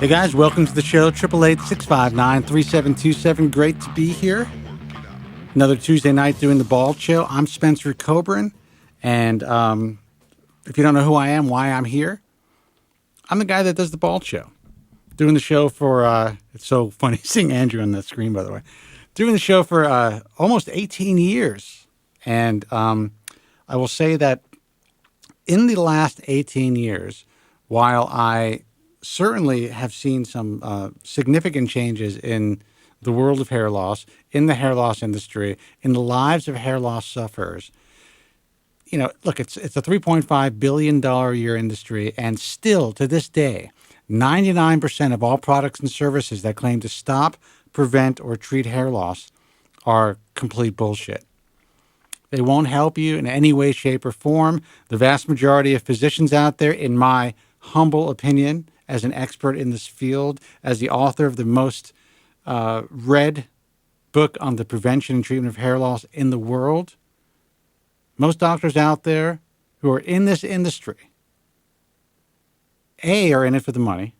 Hey guys, welcome to the show. 888-659-3727. Great to be here. Another Tuesday night doing the Bald Show. I'm Spencer Kobren, and if you don't know who I am, why I'm here, I'm the guy that does the Bald Show. Doing the show for, it's so funny seeing Andrew on the screen, by the way. Doing the show for almost 18 years. And I will say that in the last 18 years, while I certainly have seen some significant changes in the world of hair loss, in the hair loss industry, in the lives of hair loss sufferers. You know, look, it's a $3.5 billion a year industry, and still to this day, 99% of all products and services that claim to stop, prevent, or treat hair loss are complete bullshit. They won't help you in any way, shape, or form. The vast majority of physicians out there, in my humble opinion, as an expert in this field, as the author of the most read book on the prevention and treatment of hair loss in the world, most doctors out there who are in this industry, A, are in it for the money,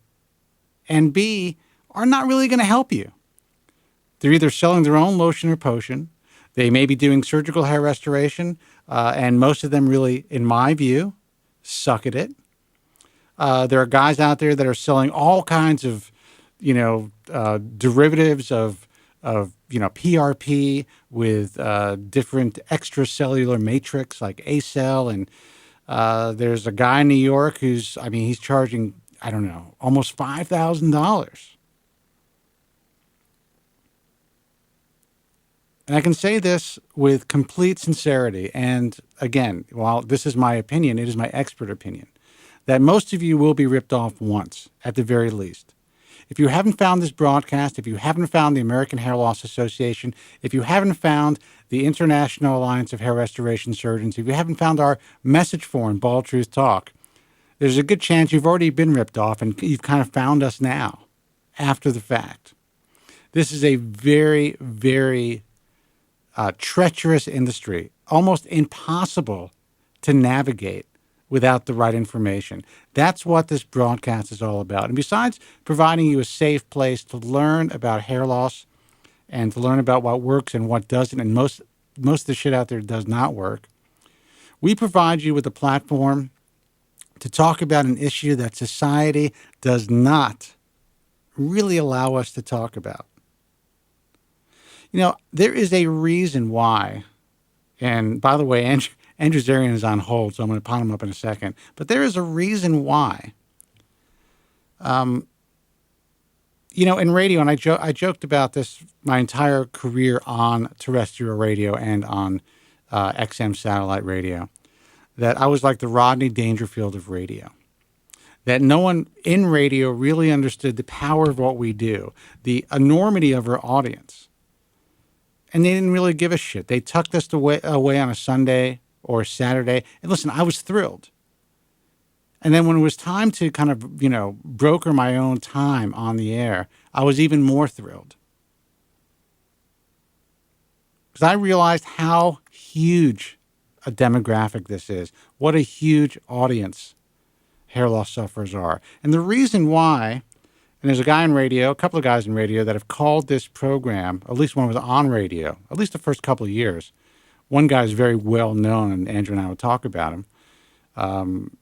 and B, are not really going to help you. They're either selling their own lotion or potion. They may be doing surgical hair restoration, and most of them really, in my view, suck at it. There are guys out there that are selling all kinds of, derivatives of PRP with different extracellular matrix like A-cell. And there's a guy in New York he's charging, almost $5,000. And I can say this with complete sincerity. And again, while this is my opinion, it is my expert opinion, that most of you will be ripped off once, at the very least. If you haven't found this broadcast, if you haven't found the American Hair Loss Association, if you haven't found the International Alliance of Hair Restoration Surgeons, if you haven't found our message forum, Bald Truth Talk, there's a good chance you've already been ripped off and you've kind of found us now, after the fact. This is a very, very treacherous industry, almost impossible to navigate without the right information. That's what this broadcast is all about. And besides providing you a safe place to learn about hair loss and to learn about what works and what doesn't, and most of the shit out there does not work, we provide you with a platform to talk about an issue that society does not really allow us to talk about. There is a reason why, and by the way, Andrew Zarian is on hold, so I'm going to pot him up in a second. But there is a reason why. In radio, and I joked about this my entire career on terrestrial radio and on XM satellite radio, that I was like the Rodney Dangerfield of radio. That no one in radio really understood the power of what we do, the enormity of our audience. And they didn't really give a shit. They tucked us away on a Sunday or Saturday. And listen, I was thrilled. And then when it was time to kind of, broker my own time on the air, I was even more thrilled. Because I realized how huge a demographic this is. What a huge audience hair loss sufferers are. And the reason why, and there's a guy on radio, a couple of guys in radio that have called this program, at least one was on radio, at least the first couple of years. One guy is very well known, and Andrew and I would talk about him.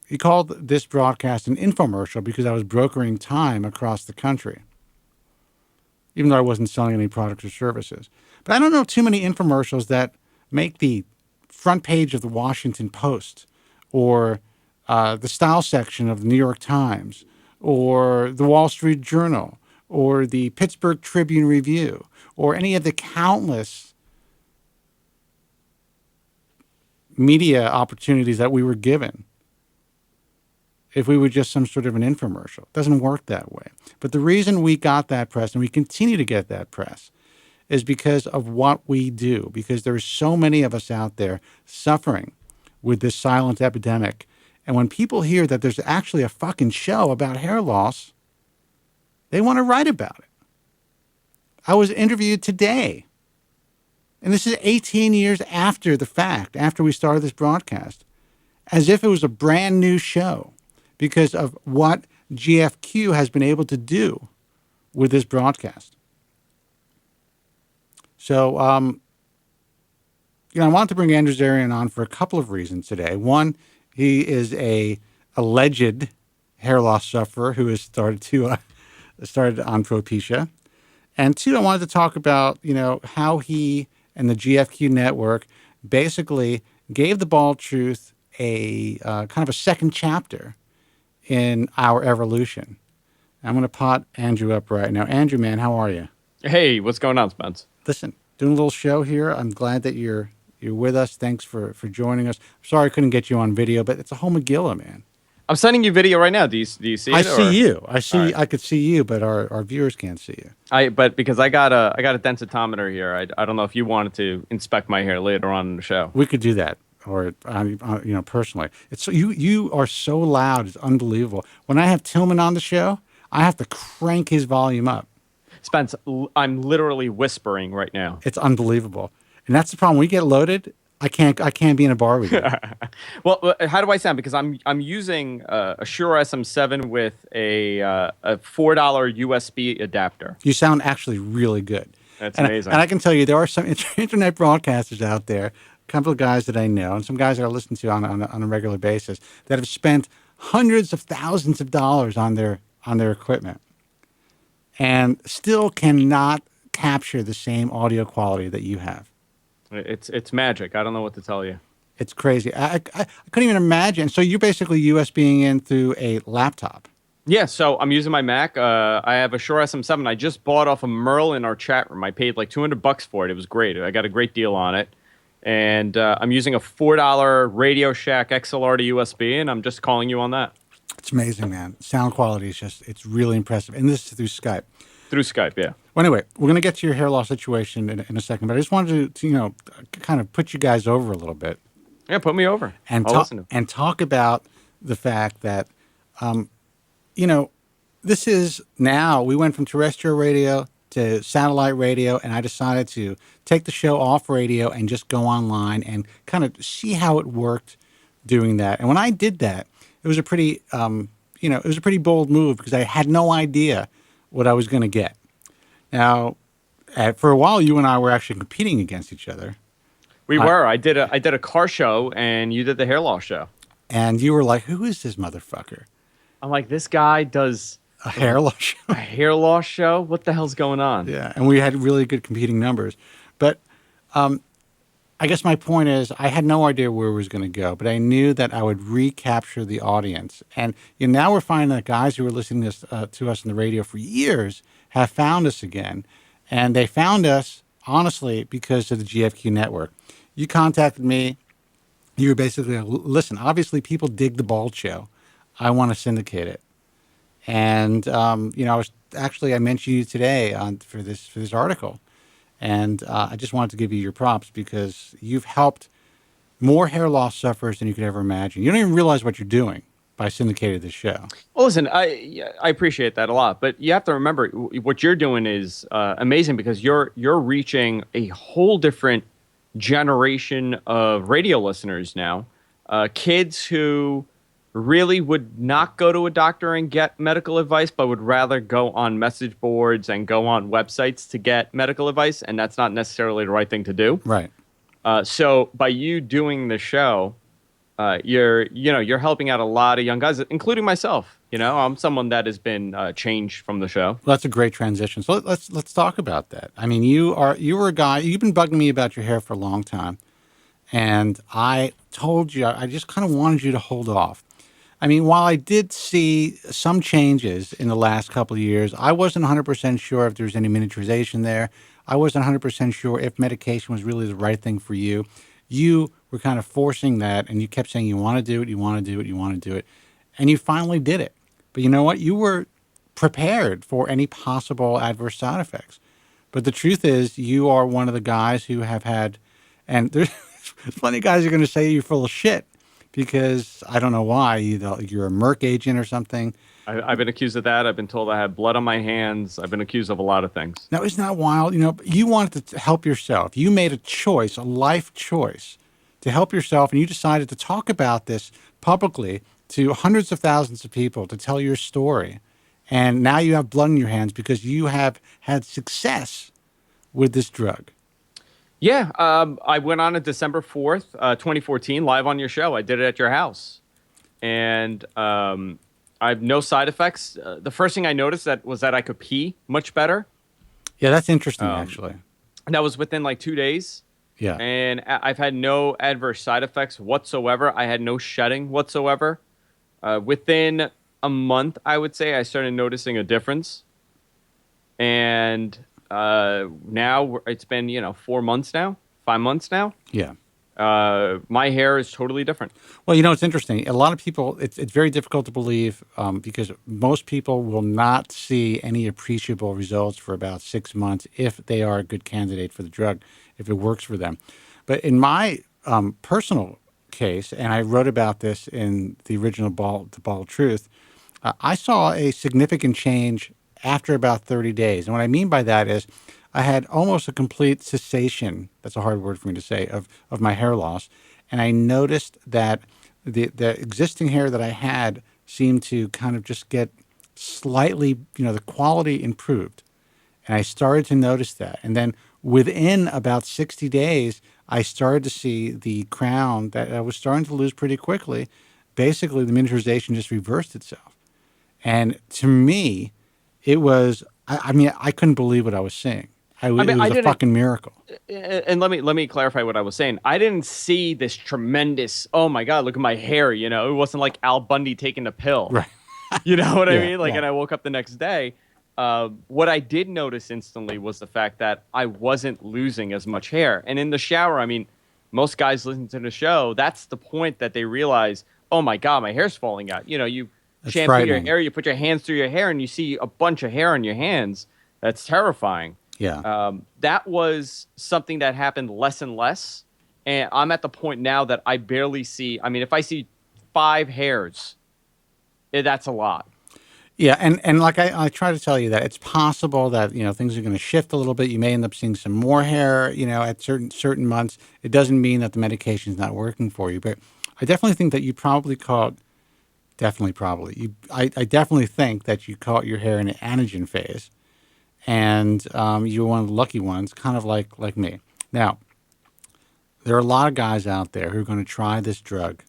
He called this broadcast an infomercial because I was brokering time across the country, even though I wasn't selling any products or services. But I don't know too many infomercials that make the front page of the Washington Post or the style section of the New York Times or the Wall Street Journal or the Pittsburgh Tribune Review or any of the countless media opportunities that we were given if we were just some sort of an infomercial. It doesn't work that way. But the reason we got that press, and we continue to get that press, is because of what we do, because there are so many of us out there suffering with this silent epidemic. And when people hear that there's actually a fucking show about hair loss, they want to write about it. I was interviewed today, and this is 18 years after the fact, after we started this broadcast, as if it was a brand new show because of what GFQ has been able to do with this broadcast. So, I wanted to bring Andrew Zarian on for a couple of reasons today. One, he is a alleged hair loss sufferer who has started on Propecia. And two, I wanted to talk about, how he and the GFQ network basically gave the Bald Truth a kind of a second chapter in our evolution. I'm going to pot Andrew up right now. Andrew, man, how are you? Hey, what's going on, Spence? Listen, doing a little show here. I'm glad that you're with us. Thanks for joining us. Sorry I couldn't get you on video, but it's a whole Megillah, man. I'm sending you video right now. Do you see it? I see you. I could see you, but our viewers can't see you. But because I got a densitometer here. I don't know if you wanted to inspect my hair later on in the show. We could do that, or personally. It's you are so loud. It's unbelievable. When I have Tillman on the show, I have to crank his volume up. Spence, I'm literally whispering right now. It's unbelievable, and that's the problem. When we get loaded, I can't be in a bar with you. Well, how do I sound? Because I'm using a Shure SM7 with a $4 USB adapter. You sound actually really good. That's amazing. And I can tell you, there are some internet broadcasters out there, a couple of guys that I know, and some guys that I listen to on a regular basis, that have spent hundreds of thousands of dollars on their equipment, and still cannot capture the same audio quality that you have. It's magic. I don't know what to tell you. It's crazy. I couldn't even imagine. So you're basically USBing in through a laptop. Yeah, so I'm using my Mac. I have a Shure SM7. I just bought off of Merle in our chat room. I paid like $200 for it. It was great. I got a great deal on it. And I'm using a $4 Radio Shack XLR to USB, and I'm just calling you on that. It's amazing, man. Sound quality is it's really impressive. And this is through Skype. Through Skype, yeah. Well, anyway, we're going to get to your hair loss situation in a second, but I just wanted to kind of put you guys over a little bit. Yeah, put me over. And talk about the fact that, this is now, we went from terrestrial radio to satellite radio, and I decided to take the show off radio and just go online and kind of see how it worked doing that. And when I did that, it was a pretty, bold move because I had no idea what I was going to get. Now, for a while, you and I were actually competing against each other. We were. I did a car show, and you did the hair loss show. And you were like, "Who is this motherfucker?" I'm like, "This guy does a hair loss show." A hair loss show? What the hell's going on? Yeah, and we had really good competing numbers. But I guess my point is, I had no idea where it was going to go, but I knew that I would recapture the audience. And now we're finding that guys who were listening to us on the radio for years have found us again. And they found us, honestly, because of the GFQ network. You contacted me. You were basically, listen, obviously people dig the Bald Show. I want to syndicate it. And, I mentioned you today for this article. And I just wanted to give you your props because you've helped more hair loss sufferers than you could ever imagine. You don't even realize what you're doing by syndicating this show. Well, listen, I appreciate that a lot, but you have to remember what you're doing is amazing because you're reaching a whole different generation of radio listeners now. Kids who really would not go to a doctor and get medical advice, but would rather go on message boards and go on websites to get medical advice, and that's not necessarily the right thing to do. Right. So by you doing the show, you're helping out a lot of young guys, including myself. I'm someone that has been changed from the show. Well, that's a great transition. So let's talk about that. I mean, you were a guy. You've been bugging me about your hair for a long time, and I told you I just kind of wanted you to hold off. I mean, while I did see some changes in the last couple of years, I wasn't 100% sure if there was any miniaturization there. I wasn't 100% sure if medication was really the right thing for you. You were kind of forcing that, and you kept saying you want to do it, you want to do it, you want to do it. And you finally did it. But you know what? You were prepared for any possible adverse side effects. But the truth is, you are one of the guys who have had, and there's plenty of guys who are going to say you're full of shit. Because I don't know why, you're a Merck agent or something. I've been accused of that. I've been told I have blood on my hands. I've been accused of a lot of things. Now, isn't that wild? You wanted to help yourself. You made a choice, a life choice, to help yourself, and you decided to talk about this publicly to hundreds of thousands of people to tell your story. And now you have blood in your hands because you have had success with this drug. Yeah, I went on December 4th, 2014, live on your show. I did it at your house. And I have no side effects. The first thing I noticed was that I could pee much better. Yeah, that's interesting, actually. And that was within like 2 days. Yeah. And I've had no adverse side effects whatsoever. I had no shedding whatsoever. Within a month, I would say, I started noticing a difference. And now it's been, 4 months now, 5 months now. Yeah. My hair is totally different. Well, it's interesting. A lot of people, it's very difficult to believe because most people will not see any appreciable results for about 6 months if they are a good candidate for the drug, if it works for them. But in my personal case, and I wrote about this in the original The Ball of Truth, I saw a significant change after about 30 days. And what I mean by that is I had almost a complete cessation, that's a hard word for me to say, of my hair loss. And I noticed that the existing hair that I had seemed to kind of just get slightly, the quality improved. And I started to notice that. And then within about 60 days, I started to see the crown that I was starting to lose pretty quickly. Basically, the miniaturization just reversed itself. And to me, it was, I couldn't believe what I was seeing. It was a fucking miracle. And let me clarify what I was saying. I didn't see this tremendous, oh my God, look at my hair. It wasn't like Al Bundy taking a pill. Right. You know what I mean? Yeah. And I woke up the next day. What I did notice instantly was the fact that I wasn't losing as much hair. And in the shower, most guys listen to the show. That's the point that they realize, oh my God, my hair's falling out. You That's shampoo your hair, you put your hands through your hair, and you see a bunch of hair on your hands. That's terrifying. Yeah. That was something that happened less and less. And I'm at the point now that I barely see. If I see 5 hairs, that's a lot. Yeah, and like I try to tell you that it's possible that things are going to shift a little bit. You may end up seeing some more hair, at certain months. It doesn't mean that the medication is not working for you, but I definitely think that you probably caught. Definitely, probably. I definitely think that you caught your hair in an anagen phase, and you were one of the lucky ones, kind of like me. Now, there are a lot of guys out there who are going to try this drug.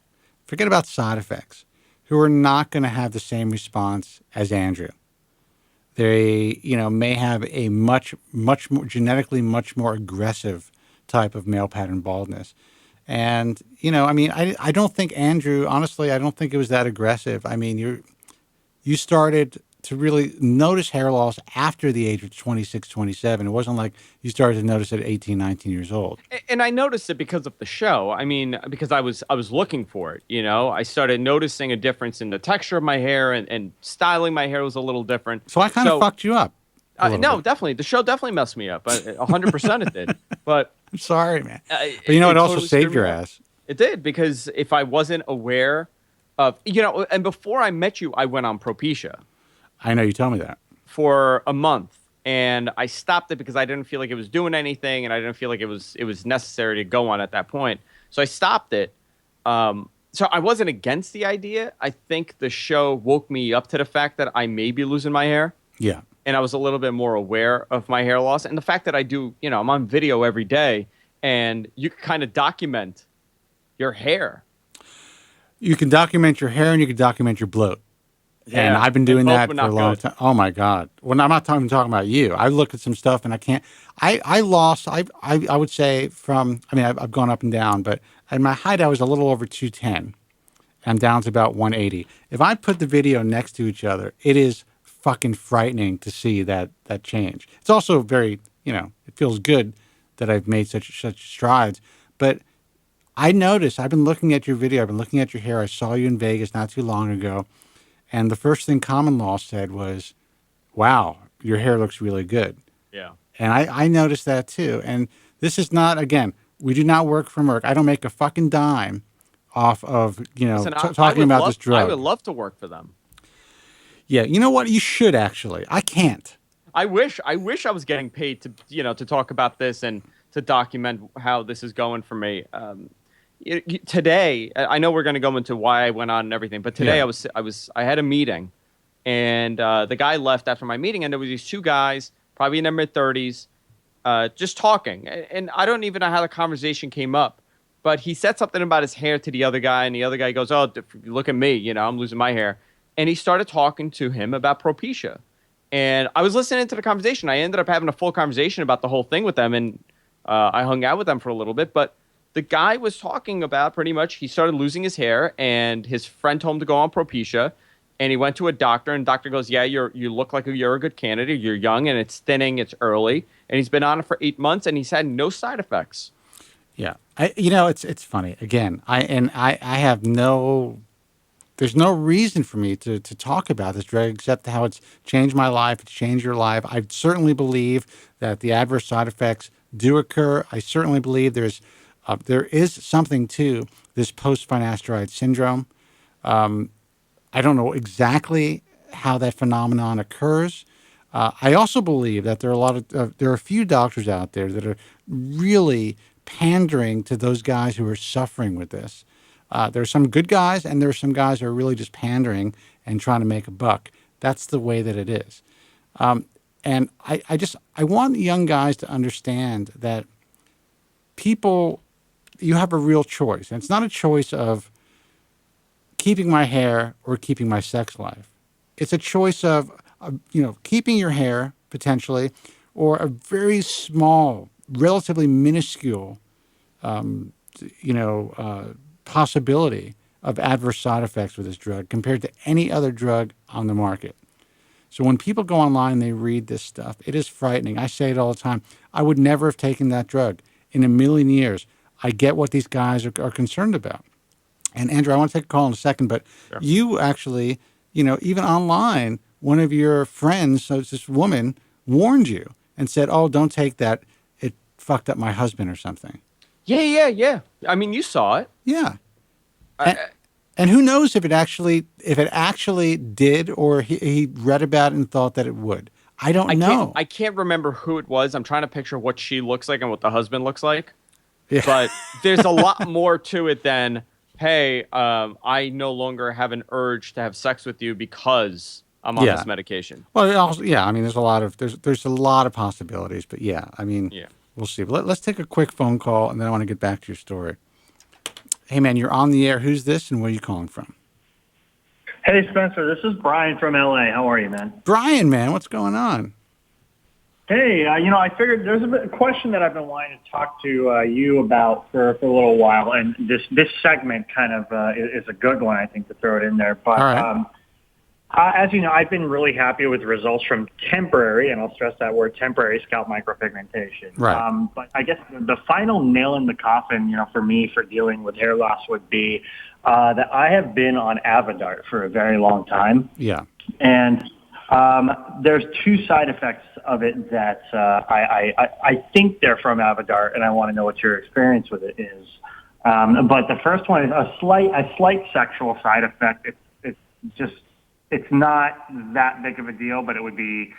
Forget about side effects. Who are not going to have the same response as Andrew. They, may have a much more genetically much more aggressive type of male pattern baldness. And, I don't think Andrew, honestly, I don't think it was that aggressive. You started to really notice hair loss after the age of 26, 27. It wasn't like you started to notice it at 18, 19 years old. And I noticed it because of the show. Because I was looking for it, I started noticing a difference in the texture of my hair and styling my hair was a little different. So I kind of fucked you up. No, definitely. The show definitely messed me up. 100% it did. But I'm sorry, man. But it also totally saved your ass. It did, because if I wasn't aware of, and before I met you, I went on Propecia. I know, you told me that. For a month. And I stopped it because I didn't feel like it was doing anything, and I didn't feel like it was necessary to go on at that point. So I stopped it. So I wasn't against the idea. I think the show woke me up to the fact that I may be losing my hair. Yeah. And I was a little bit more aware of my hair loss. And the fact that I do, I'm on video every day, and you can kind of document your hair. You can document your hair and you can document your bloat. Yeah, and I've been doing that for a long time. Oh my God. Well, I'm not talking about you. I look at some stuff and I can't, I lost, I would say I've gone up and down, but at my height, I was a little over 210. I'm down to about 180. If I put the video next to each other, it is fucking frightening to see that change. It's also very, it feels good that I've made such strides, but I noticed, I've been looking at your video, I've been looking at your hair. I saw you in Vegas not too long ago. And the first thing Common Law said was, wow, your hair looks really good. Yeah. And I noticed that too. And this is not, again, we do not work for Merck. I don't make a fucking dime off of, Listen, talking about this drug. I would love to work for them. Yeah. You know what? You should actually. I can't. I wish I was getting paid to, to talk about this and to document how this is going for me. today, I know we're going to go into why I went on and everything, but today Yeah. I had a meeting, and the guy left after my meeting, and there was these two guys, probably in their mid-30s, just talking. And I don't even know how the conversation came up, but he said something about his hair to the other guy, and the other guy goes, "Oh, look at me, I'm losing my hair." And he started talking to him about Propecia. And I was listening to the conversation. I ended up having a full conversation about the whole thing with them, and I hung out with them for a little bit. But the guy was talking about pretty much he started losing his hair, and his friend told him to go on Propecia. And he went to a doctor, and the doctor goes, "Yeah, you look like you're a good candidate. You're young, and it's thinning. It's early." And he's been on it for 8 months, and he's had no side effects. Yeah. It's funny. Again, I have there's no reason for me to talk about this drug except how it's changed my life. It's changed your life. I certainly believe that the adverse side effects do occur. I certainly believe there is something to this post-finasteride syndrome. I don't know exactly how that phenomenon occurs. I also believe that there are a few doctors out there that are really pandering to those guys who are suffering with this. There are some good guys, and there are some guys who are really just pandering and trying to make a buck. That's the way that it is. And I want young guys to understand that you have a real choice. And it's not a choice of keeping my hair or keeping my sex life. It's a choice of, keeping your hair potentially, or a very small, relatively minuscule, possibility of adverse side effects with this drug compared to any other drug on the market. So when people go online and they read this stuff, it is frightening. I say it all the time. I would never have taken that drug in a million years. I get what these guys are concerned about. And Andrew, I want to take a call in a second, but Sure. you actually, even online, one of your friends, so it's this woman, warned you and said, "Oh, don't take that. It fucked up my husband or something." Yeah. I mean, you saw it. Yeah. I, And who knows if it actually did, or he read about it and thought that it would. I don't know. I can't remember who it was. I'm trying to picture what she looks like and what the husband looks like. Yeah. But there's a lot more to it than, hey, I no longer have an urge to have sex with you because I'm on this medication. Well, also, yeah. I mean, there's a lot of possibilities, but yeah. I mean, Yeah. we'll see. But let's take a quick phone call, and then I want to get back to your story. Hey, man, you're on the air. Who's this, and where are you calling from? Hey, Spencer, this is Brian from LA. How are you, man? Brian, man, what's going on? Hey, I figured there's a question that I've been wanting to talk to you about for a little while, and this segment kind of is a good one, I think, to throw it in there. But All right. as you know, I've been really happy with results from temporary, and I'll stress that word, temporary scalp micropigmentation. Right. But I guess the final nail in the coffin, for me, for dealing with hair loss would be that I have been on Avodart for a very long time. Yeah. And there's two side effects of it that I think they're from Avodart, and I want to know what your experience with it is. But the first one is a slight sexual side effect. It's not that big of a deal, but it would be,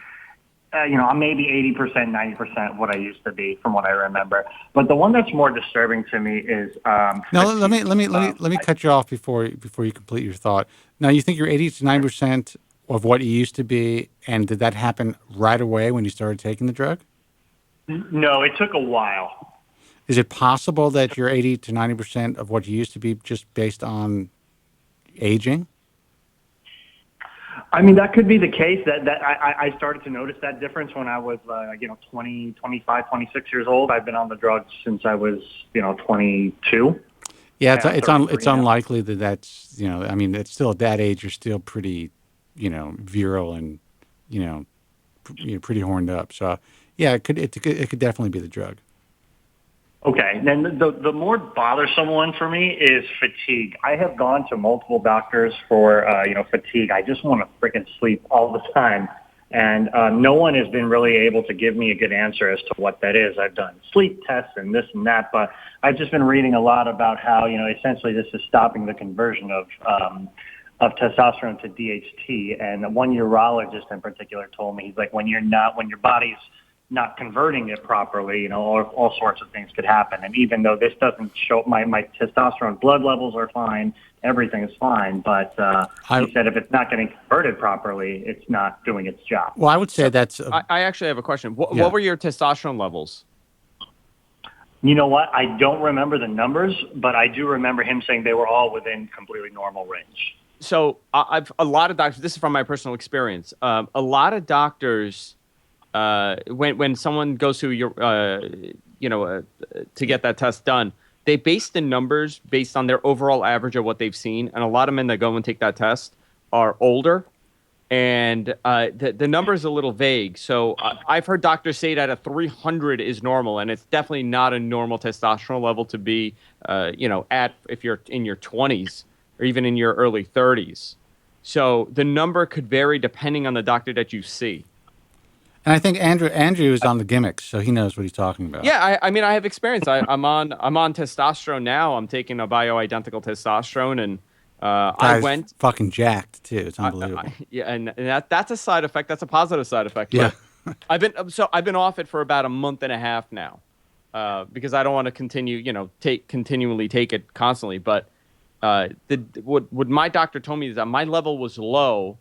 I'm maybe 80%, 90% of what I used to be from what I remember. But the one that's more disturbing to me is Now let me cut you off before you complete your thought. Now, you think you're 80 to 90% of what you used to be, and did that happen right away when you started taking the drug? No, it took a while. Is it possible that you're 80 to 90% of what you used to be just based on aging? I mean, that could be the case. That I started to notice that difference when I was, 20, 25, 26 years old. I've been on the drugs since I was, 22. Yeah, Yeah, it's 33 now. unlikely that's I mean, it's still at that age you're still pretty, virile and, pretty horned up. So yeah, it could definitely be the drug. Okay. Then the more bothersome one for me is fatigue. I have gone to multiple doctors for, fatigue. I just want to freaking sleep all the time. And no one has been really able to give me a good answer as to what that is. I've done sleep tests and this and that, but I've just been reading a lot about how, essentially this is stopping the conversion of testosterone to DHT. And one urologist in particular told me, he's like, when your body's not converting it properly, all sorts of things could happen. And even though this doesn't show, my testosterone blood levels are fine, everything is fine, but he said if it's not getting converted properly, it's not doing its job. Well, I would say that's... I actually have a question. What were your testosterone levels? You know what? I don't remember the numbers, but I do remember him saying they were all within completely normal range. So a lot of doctors, this is from my personal experience, a lot of doctors, when someone goes to to get that test done, they base the numbers based on their overall average of what they've seen. And a lot of men that go and take that test are older. And the number is a little vague. So I've heard doctors say that a 300 is normal, and it's definitely not a normal testosterone level to be, at if you're in your 20s or even in your early 30s. So the number could vary depending on the doctor that you see. And I think Andrew is on the gimmicks, so he knows what he's talking about. Yeah, I mean, I have experience. I'm on testosterone now. I'm taking a bioidentical testosterone, and I went fucking jacked too. It's unbelievable. And that's a side effect. That's a positive side effect. Yeah. I've been off it for about a month and a half now, because I don't want to continually take it constantly. But what my doctor told me is that my level was low,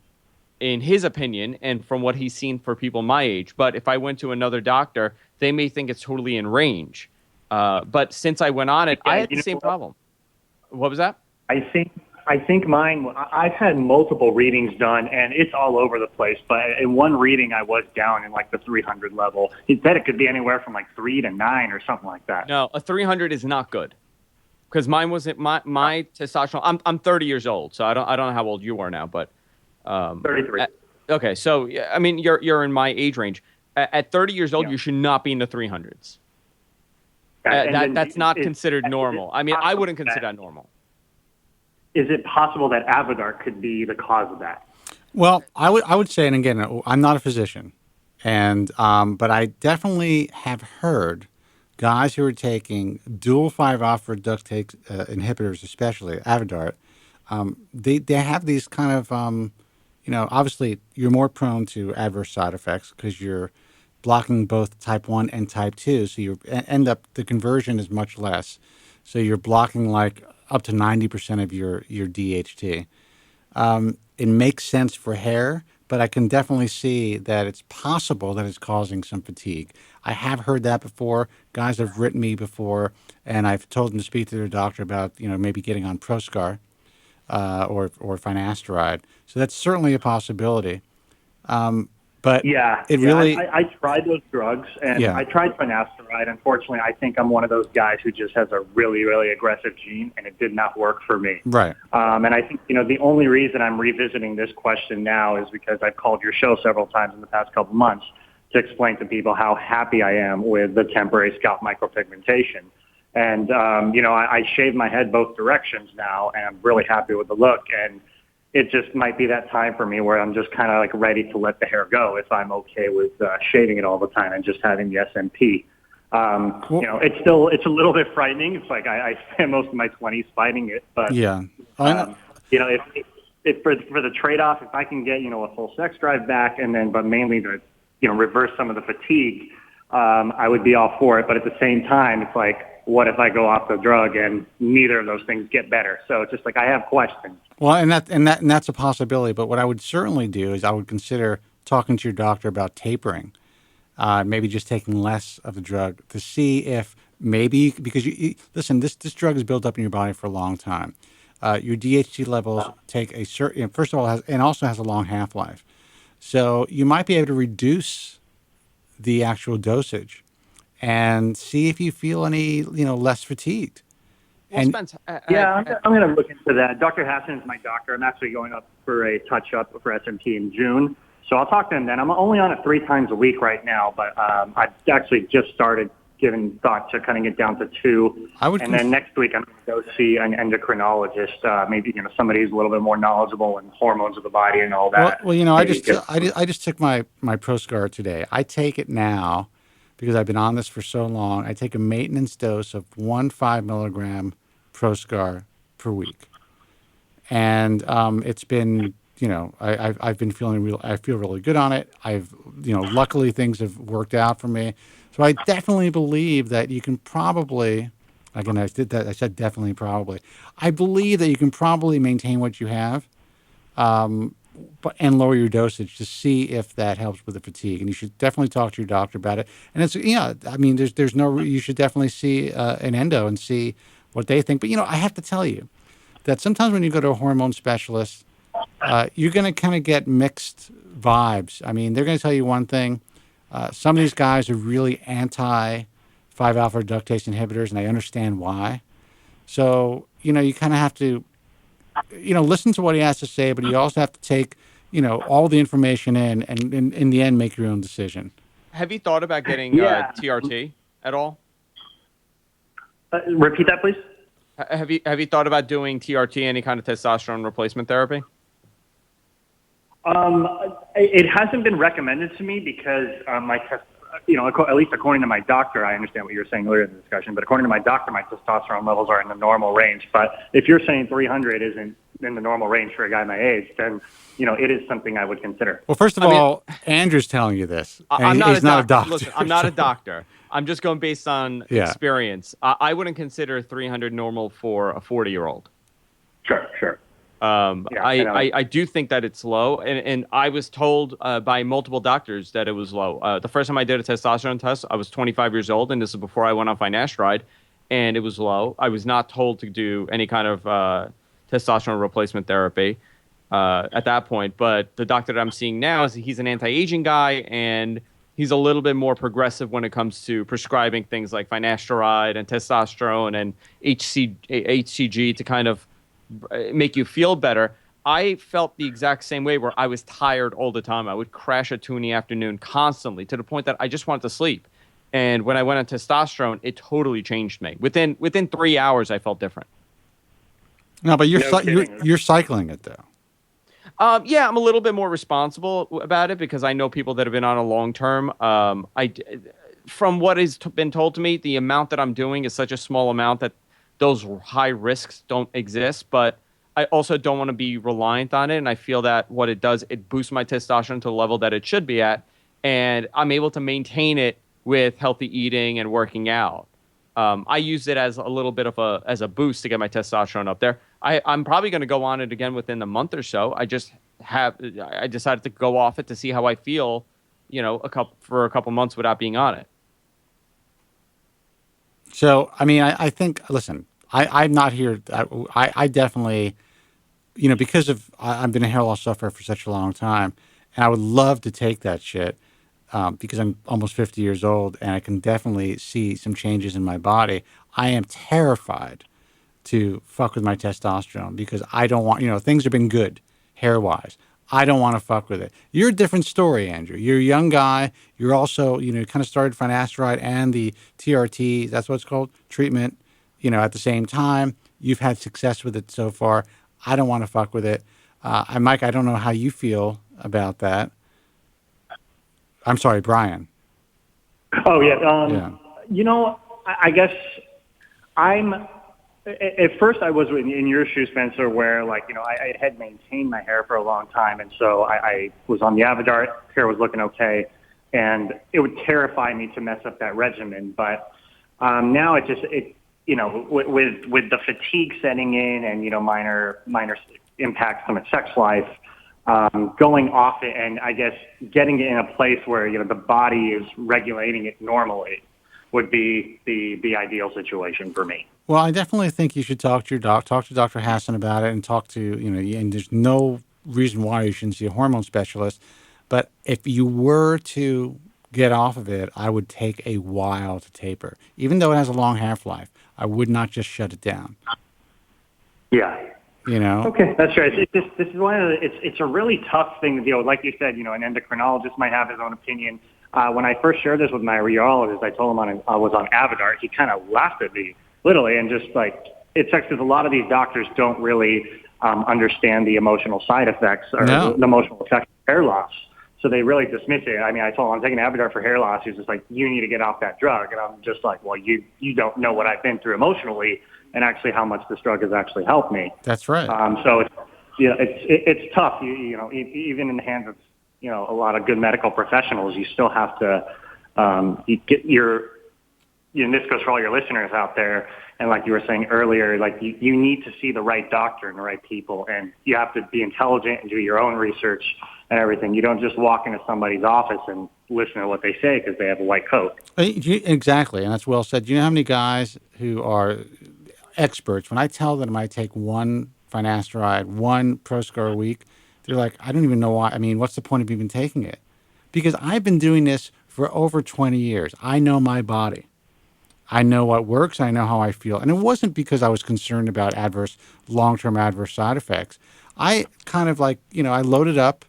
in his opinion, and from what he's seen for people my age. But if I went to another doctor, they may think it's totally in range. But since I went on it, I had the same problem. What was that? I think mine, I've had multiple readings done, and it's all over the place. But in one reading, I was down in like the 300 level. He said it could be anywhere from like 3 to 9 or something like that. No, a 300 is not good. Because mine wasn't my testosterone. I'm 30 years old, so I don't know how old you are now, but 33. Okay, so I mean you're in my age range. At 30 years old, you should not be in the 300s. That's not considered normal. I mean, I wouldn't consider that normal. Is it possible that Avodart could be the cause of that? Well, I would say, and again, I'm not a physician, and but I definitely have heard guys who are taking dual 5-alpha reductase inhibitors, especially Avodart, they have these kind of, obviously you're more prone to adverse side effects because you're blocking both type 1 and type 2, so you the conversion is much less. So you're blocking like up to 90% of your DHT. It makes sense for hair, but I can definitely see that it's possible that it's causing some fatigue. I have heard that before. Guys have written me before, and I've told them to speak to their doctor about, maybe getting on Proscar or Finasteride. So that's certainly a possibility. But I tried those drugs, and I tried Finasteride. Unfortunately, I think I'm one of those guys who just has a really, really aggressive gene, and it did not work for me. Right. And I think, the only reason I'm revisiting this question now is because I've called your show several times in the past couple months to explain to people how happy I am with the temporary scalp micropigmentation. And, I shave my head both directions now, and I'm really happy with the look. And it just might be that time for me where I'm just kind of like ready to let the hair go if I'm okay with shaving it all the time and just having the SMP. It's a little bit frightening. It's like I spent most of my 20s fighting it, but if for the trade-off, if I can get a full sex drive back, but mainly to reverse some of the fatigue, I would be all for it. But at the same time, it's like, what if I go off the drug and neither of those things get better? So it's just like I have questions. Well, and that's a possibility. But what I would certainly do is I would consider talking to your doctor about tapering, maybe just taking less of the drug to see if maybe, because listen, this drug is built up in your body for a long time. Your DHT levels take a certain, first of all, also has a long half-life. So you might be able to reduce the actual dosage and see if you feel any, less fatigued. Well, Spence, I'm going to look into that. Dr. Hassan is my doctor. I'm actually going up for a touch-up for SMT in June. So I'll talk to him then. I'm only on it 3 times a week right now, but I've actually just started giving thought to cutting it down to 2. Then next week I'm going to go see an endocrinologist, maybe somebody who's a little bit more knowledgeable in hormones of the body and all that. Well, I just took my Proscar today. I take it now because I've been on this for so long. I take a maintenance dose of 1 5-milligram Proscar per week, and it's been I've been I feel really good on it. Luckily things have worked out for me. So I definitely believe that you can probably, again, I said definitely probably. I believe that you can probably maintain what you have, and lower your dosage to see if that helps with the fatigue. And you should definitely talk to your doctor about it. And you should definitely see an endo and see what they think. But, I have to tell you that sometimes when you go to a hormone specialist, you're going to kind of get mixed vibes. I mean, they're going to tell you one thing. Some of these guys are really anti 5-alpha reductase inhibitors, and I understand why. So, you kind of have to, listen to what he has to say, but you also have to take, all the information and in the end, make your own decision. Have you thought about getting TRT at all? Repeat that, please. Have you thought about doing TRT, any kind of testosterone replacement therapy? It hasn't been recommended to me because at least according to my doctor, I understand what you were saying earlier in the discussion, but according to my doctor, my testosterone levels are in the normal range. But if you're saying 300 isn't in the normal range for a guy my age, then, it is something I would consider. Well, first of all, Andrew's telling you this. He's not a doctor. Listen, I'm not a doctor. I'm just going based on experience. I wouldn't consider 300 normal for a 40-year-old. Sure. I do think that it's low, and I was told by multiple doctors that it was low. The first time I did a testosterone test, I was 25 years old, and this is before I went on Finasteride, and it was low. I was not told to do any kind of testosterone replacement therapy at that point, but the doctor that I'm seeing now he's an anti-aging guy, and he's a little bit more progressive when it comes to prescribing things like Finasteride and testosterone and HCG to kind of make you feel better. I felt the exact same way where I was tired all the time. I would crash at 2 in the afternoon constantly to the point that I just wanted to sleep. And when I went on testosterone, it totally changed me. Within 3 hours, I felt different. No, but you're cycling it though. Yeah, I'm a little bit more responsible about it because I know people that have been on a long term. From what has been told to me, the amount that I'm doing is such a small amount that those high risks don't exist. But I also don't want to be reliant on it, and I feel that what it does, it boosts my testosterone to the level that it should be at, and I'm able to maintain it with healthy eating and working out. I use it as a little bit of a boost to get my testosterone up there. I'm probably going to go on it again within a month or so. I decided to go off it to see how I feel, for a couple months without being on it. So, I mean, I think, listen, I'm not here. I definitely, because I've been a hair loss sufferer for such a long time, and I would love to take that shit. Because I'm almost 50 years old and I can definitely see some changes in my body. I am terrified to fuck with my testosterone because I don't want, things have been good hair-wise. I don't want to fuck with it. You're a different story, Andrew. You're a young guy. You're also, kind of started Finasteride and the TRT, that's what it's called, treatment, at the same time. You've had success with it so far. I don't want to fuck with it. Mike, I don't know how you feel about that. I'm sorry, Brian. Oh, yeah. I guess at first I was in your shoes, Spencer, where I had maintained my hair for a long time. And so I was on the Avodart, hair was looking okay. And it would terrify me to mess up that regimen. But now with the fatigue setting in and, minor impacts on my sex life, going off it and I guess getting it in a place where, the body is regulating it normally would be the ideal situation for me. Well, I definitely think you should talk to Dr. Hassan about it and talk to, and there's no reason why you shouldn't see a hormone specialist. But if you were to get off of it, I would take a while to taper. Even though it has a long half-life, I would not just shut it down. Yeah. Okay, that's right. This is it's a really tough thing to deal with. Like you said, an endocrinologist might have his own opinion. When I first shared this with my rheologist, I told him I was on Avodart. He kind of laughed at me, literally, and just it sucks because a lot of these doctors don't really understand the emotional side effects or the emotional effects of hair loss. So they really dismiss it. I mean, I told him I'm taking Avodart for hair loss. He's just like, you need to get off that drug. And I'm just like, well, you don't know what I've been through emotionally and actually how much this drug has actually helped me. That's right. So it's tough. Even in the hands of a lot of good medical professionals, you still have to you get your. And this goes for all your listeners out there. And like you were saying earlier, like you need to see the right doctor and the right people, and you have to be intelligent and do your own research and everything. You don't just walk into somebody's office and listen to what they say because they have a white coat. Exactly, and that's well said. Do you know how many guys who are experts, when I tell them I take one finasteride, one Proscar a week, they're like, I don't even know why. I mean, what's the point of even taking it? Because I've been doing this for over 20 years. I know my body. I know what works. I know how I feel. And it wasn't because I was concerned about long-term adverse side effects. I kind of I loaded up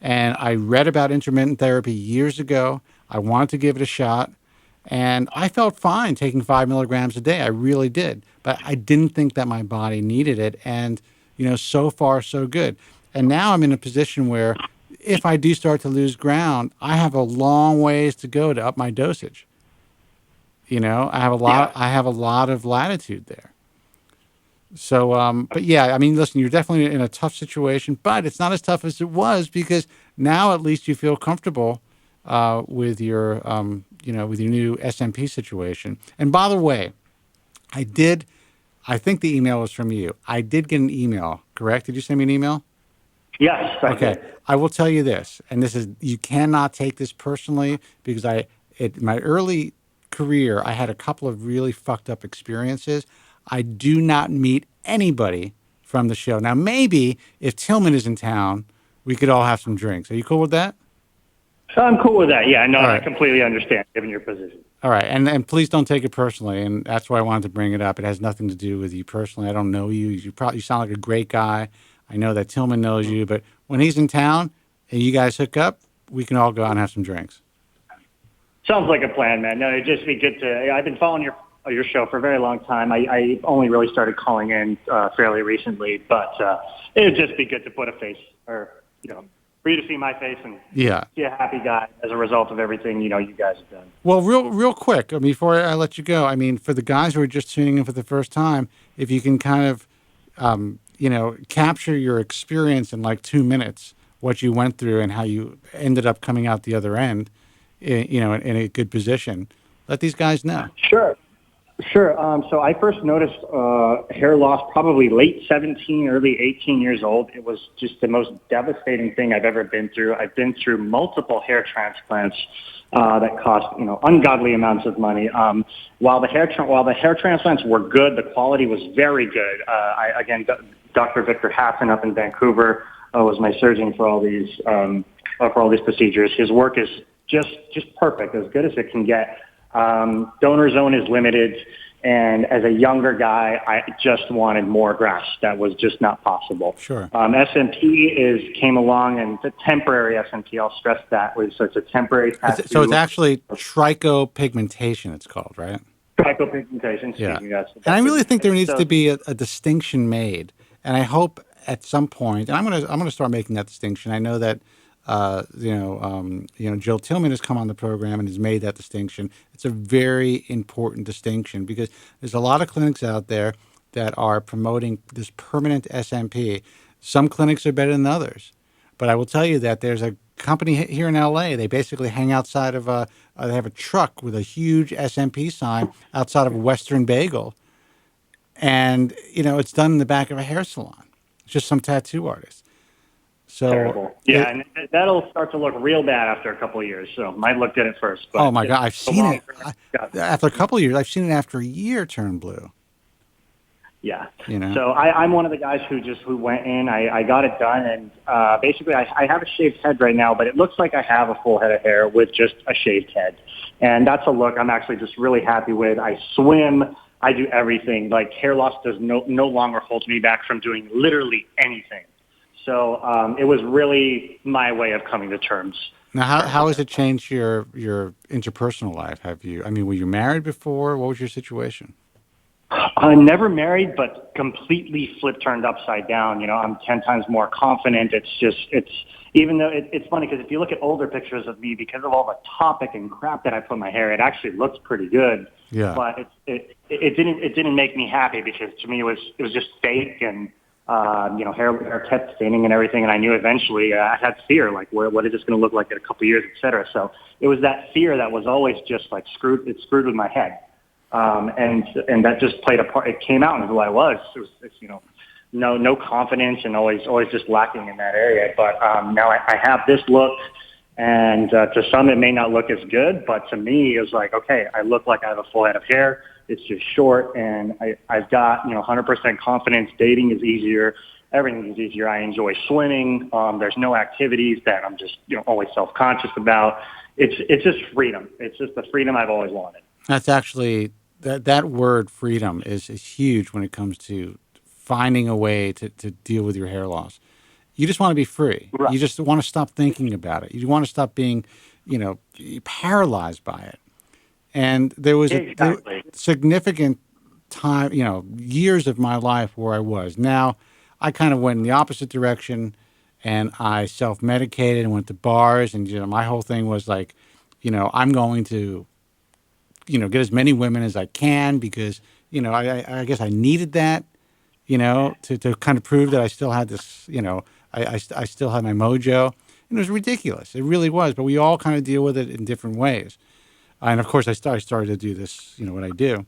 and I read about intermittent therapy years ago. I wanted to give it a shot. And I felt fine taking 5 milligrams a day. I really did. But I didn't think that my body needed it. And, so far, so good. And now I'm in a position where if I do start to lose ground, I have a long ways to go to up my dosage. I have a lot. I have a lot of latitude there. So, but yeah, I mean, listen, you're definitely in a tough situation, but it's not as tough as it was because now at least you feel comfortable with your, with your new SMP situation. And by the way, I think the email was from you. I did get an email, correct? Did you send me an email? Yes. Okay. I will tell you this, and you cannot take this personally because my early career, I had a couple of really fucked up experiences. I do not meet anybody from the show. Now, maybe if Tillman is in town, we could all have some drinks. Are you cool with that? I'm cool with that. Yeah, no, All right. I completely understand given your position. All right. And please don't take it personally. And that's why I wanted to bring it up. It has nothing to do with you personally. I don't know you. You sound like a great guy. I know that Tillman knows you, but when he's in town and you guys hook up, we can all go out and have some drinks. Sounds like a plan, man. No, it'd just be good to. I've been following your show for a very long time. I only really started calling in fairly recently, but it'd just be good to put a face, or for you to see my face and see a happy guy as a result of everything you guys have done. Well, real quick, before I let you go, I mean, for the guys who are just tuning in for the first time, if you can kind of, capture your experience in like 2 minutes, what you went through and how you ended up coming out the other end. In a good position. Let these guys know. Sure. So I first noticed hair loss probably late 17, early 18 years old. It was just the most devastating thing I've ever been through. I've been through multiple hair transplants that cost ungodly amounts of money. While the hair transplants were good, the quality was very good. Dr. Victor Hassan up in Vancouver was my surgeon for all these procedures. His work is just perfect, as good as it can get. Donor zone is limited, and as a younger guy, I just wanted more grass. That was just not possible. Sure. SMP came along, and it's a temporary SMP. I'll stress that. So it's a temporary tattoo. So it's actually trichopigmentation, it's called, right? Trichopigmentation. Yeah. Yes. And I really think there needs to be a distinction made, and I hope at some point, and I'm gonna start making that distinction. I know that. Jill Tillman has come on the program and has made that distinction. It's a very important distinction because there's a lot of clinics out there that are promoting this permanent SMP. Some clinics are better than others, but I will tell you that there's a company here in LA. They basically hang outside of they have a truck with a huge SMP sign outside of Western Bagel, and it's done in the back of a hair salon. It's just some tattoo artist. So, terrible. Yeah, and that'll start to look real bad after a couple of years. So might look good at first. But oh my God, I've seen it after a couple of years. I've seen it after a year turn blue. Yeah. So I'm one of the guys who went in. I got it done, and basically I have a shaved head right now, but it looks like I have a full head of hair with just a shaved head, and that's a look I'm actually just really happy with. I swim. I do everything. Like hair loss does no longer hold me back from doing literally anything. So it was really my way of coming to terms. Now, how has it changed your interpersonal life? Were you married before? What was your situation? Never married, but completely turned upside down. I'm 10 times more confident. Even though it's funny because if you look at older pictures of me, because of all the topic and crap that I put in my hair, it actually looks pretty good. Yeah. But it didn't make me happy because to me it was just fake and hair kept thinning and everything. And I knew eventually I had fear, like what is this going to look like in a couple of years, et cetera. So it was that fear that was always just like screwed with my head. And that just played a part. It came out in who I was. It's no confidence and always just lacking in that area. But now I have this look, and to some it may not look as good, but to me it was like, okay, I look like I have a full head of hair. It's just short, and I've got 100% confidence. Dating is easier. Everything is easier. I enjoy swimming. There's no activities that I'm just always self-conscious about. It's just freedom. It's just the freedom I've always wanted. That's actually that word freedom is huge when it comes to finding a way to deal with your hair loss. You just want to be free. Right. You just want to stop thinking about it. You want to stop being, paralyzed by it. And there was a significant time, years of my life where I was. Now, I kind of went in the opposite direction, and I self-medicated and went to bars, and my whole thing was like, I'm going to get as many women as I can because, I guess I needed that, to kind of prove that I still had this, I still had my mojo. And it was ridiculous. It really was. But we all kind of deal with it in different ways. And of course, I started to do this, what I do.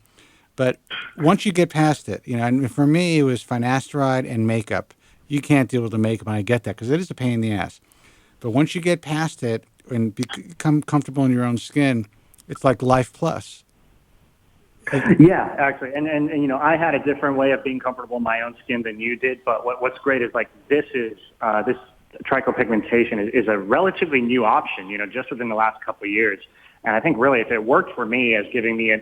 But once you get past it, and for me, it was finasteride and makeup. You can't deal with the makeup, and I get that because it is a pain in the ass. But once you get past it and become comfortable in your own skin, it's like Life Plus. Yeah, actually, and I had a different way of being comfortable in my own skin than you did. But what's great is like this trichopigmentation is a relatively new option, just within the last couple of years. And I think really, if it worked for me as giving me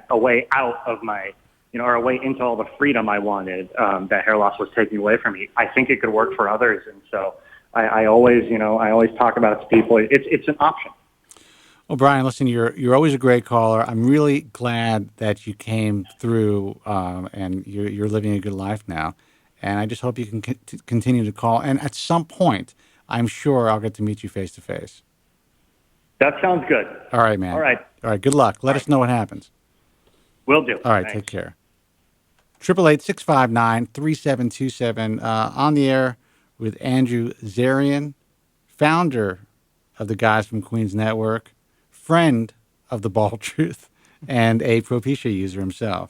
a way out of my, or a way into all the freedom I wanted that hair loss was taking away from me, I think it could work for others. And so I always talk about it to people. It's an option. Well, Brian, listen, you're always a great caller. I'm really glad that you came through, and you're living a good life now. And I just hope you can continue to call. And at some point, I'm sure I'll get to meet you face to face. That sounds good. All right, man. All right. Good luck. Let us know what happens. Will do. All right. Thanks. Take care. 888-659-3727 on the air with Andrew Zarian, founder of the Guys from Queens Network, friend of the Bald Truth, and a Propecia user himself.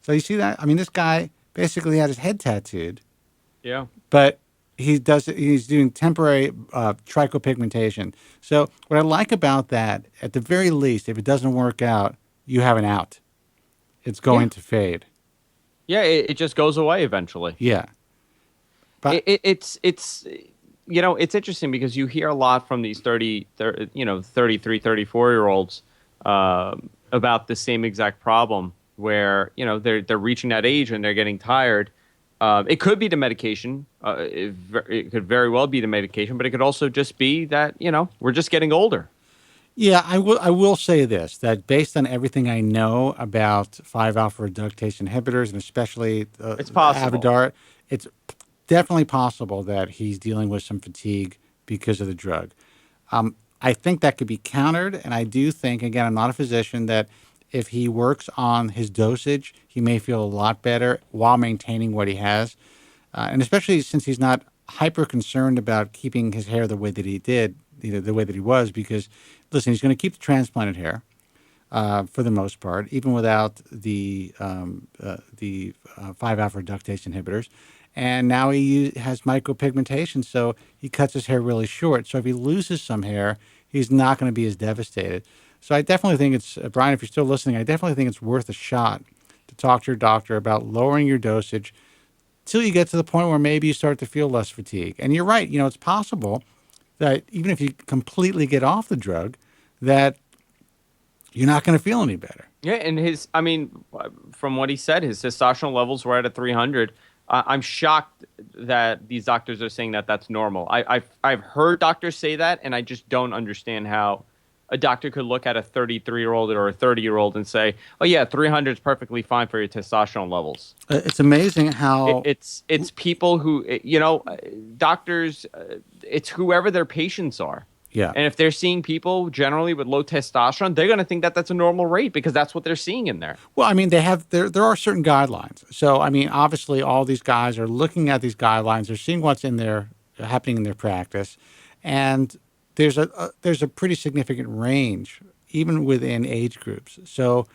So you see that? I mean, this guy basically had his head tattooed. Yeah. But he's doing temporary trichopigmentation. So what I like about that, at the very least, if it doesn't work out, you have an out. It's going to fade. Yeah, it just goes away eventually. Yeah. But It's interesting because you hear a lot from these 33, 34-year-olds about the same exact problem where, they're reaching that age and they're getting tired. It could be the medication. It could very well be the medication, but it could also just be that, we're just getting older. yeah, I will say this, that based on everything I know about 5-alpha reductase inhibitors, and especially It's possible. Avodart, it's definitely possible that he's dealing with some fatigue because of the drug. I think that could be countered, and I do think, again, I'm not a physician, that if he works on his dosage, he may feel a lot better while maintaining what he has. And especially since he's not hyper concerned about keeping his hair the way that he did, the way that he was, because, listen, he's going to keep the transplanted hair for the most part, even without the 5-alpha reductase inhibitors. And now he has micropigmentation, so he cuts his hair really short. So if he loses some hair, he's not going to be as devastated. So I definitely think it's, Brian, if you're still listening, I definitely think it's worth a shot to talk to your doctor about lowering your dosage till you get to the point where maybe you start to feel less fatigue. And you're right, it's possible that even if you completely get off the drug, that you're not going to feel any better. Yeah, and from what he said, his testosterone levels were at 300. I'm shocked that these doctors are saying that that's normal. I've heard doctors say that, and I just don't understand how a doctor could look at a 33-year-old or a 30-year-old and say, "Oh yeah, 300 is perfectly fine for your testosterone levels." It's amazing how it's people who doctors. It's whoever their patients are. Yeah. And if they're seeing people generally with low testosterone, they're going to think that that's a normal rate because that's what they're seeing in there. Well, I mean, there are certain guidelines. So, I mean, obviously, all these guys are looking at these guidelines. They're seeing what's in there happening in their practice, and there's a pretty significant range even within age groups. So,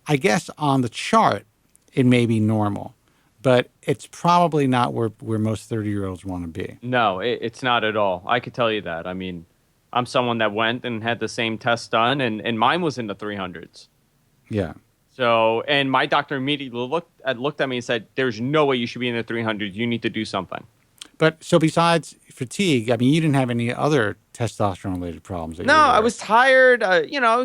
I guess on the chart, it may be normal, but it's probably not where most 30-year-olds want to be. No, it's not at all. I could tell you that. I mean, I'm someone that went and had the same test done, and mine was in the 300s. Yeah. So, and my doctor immediately looked at me and said, "There's no way you should be in the 300s. You need to do something." But so besides fatigue, I mean, you didn't have any other testosterone-related problems. No, I was tired.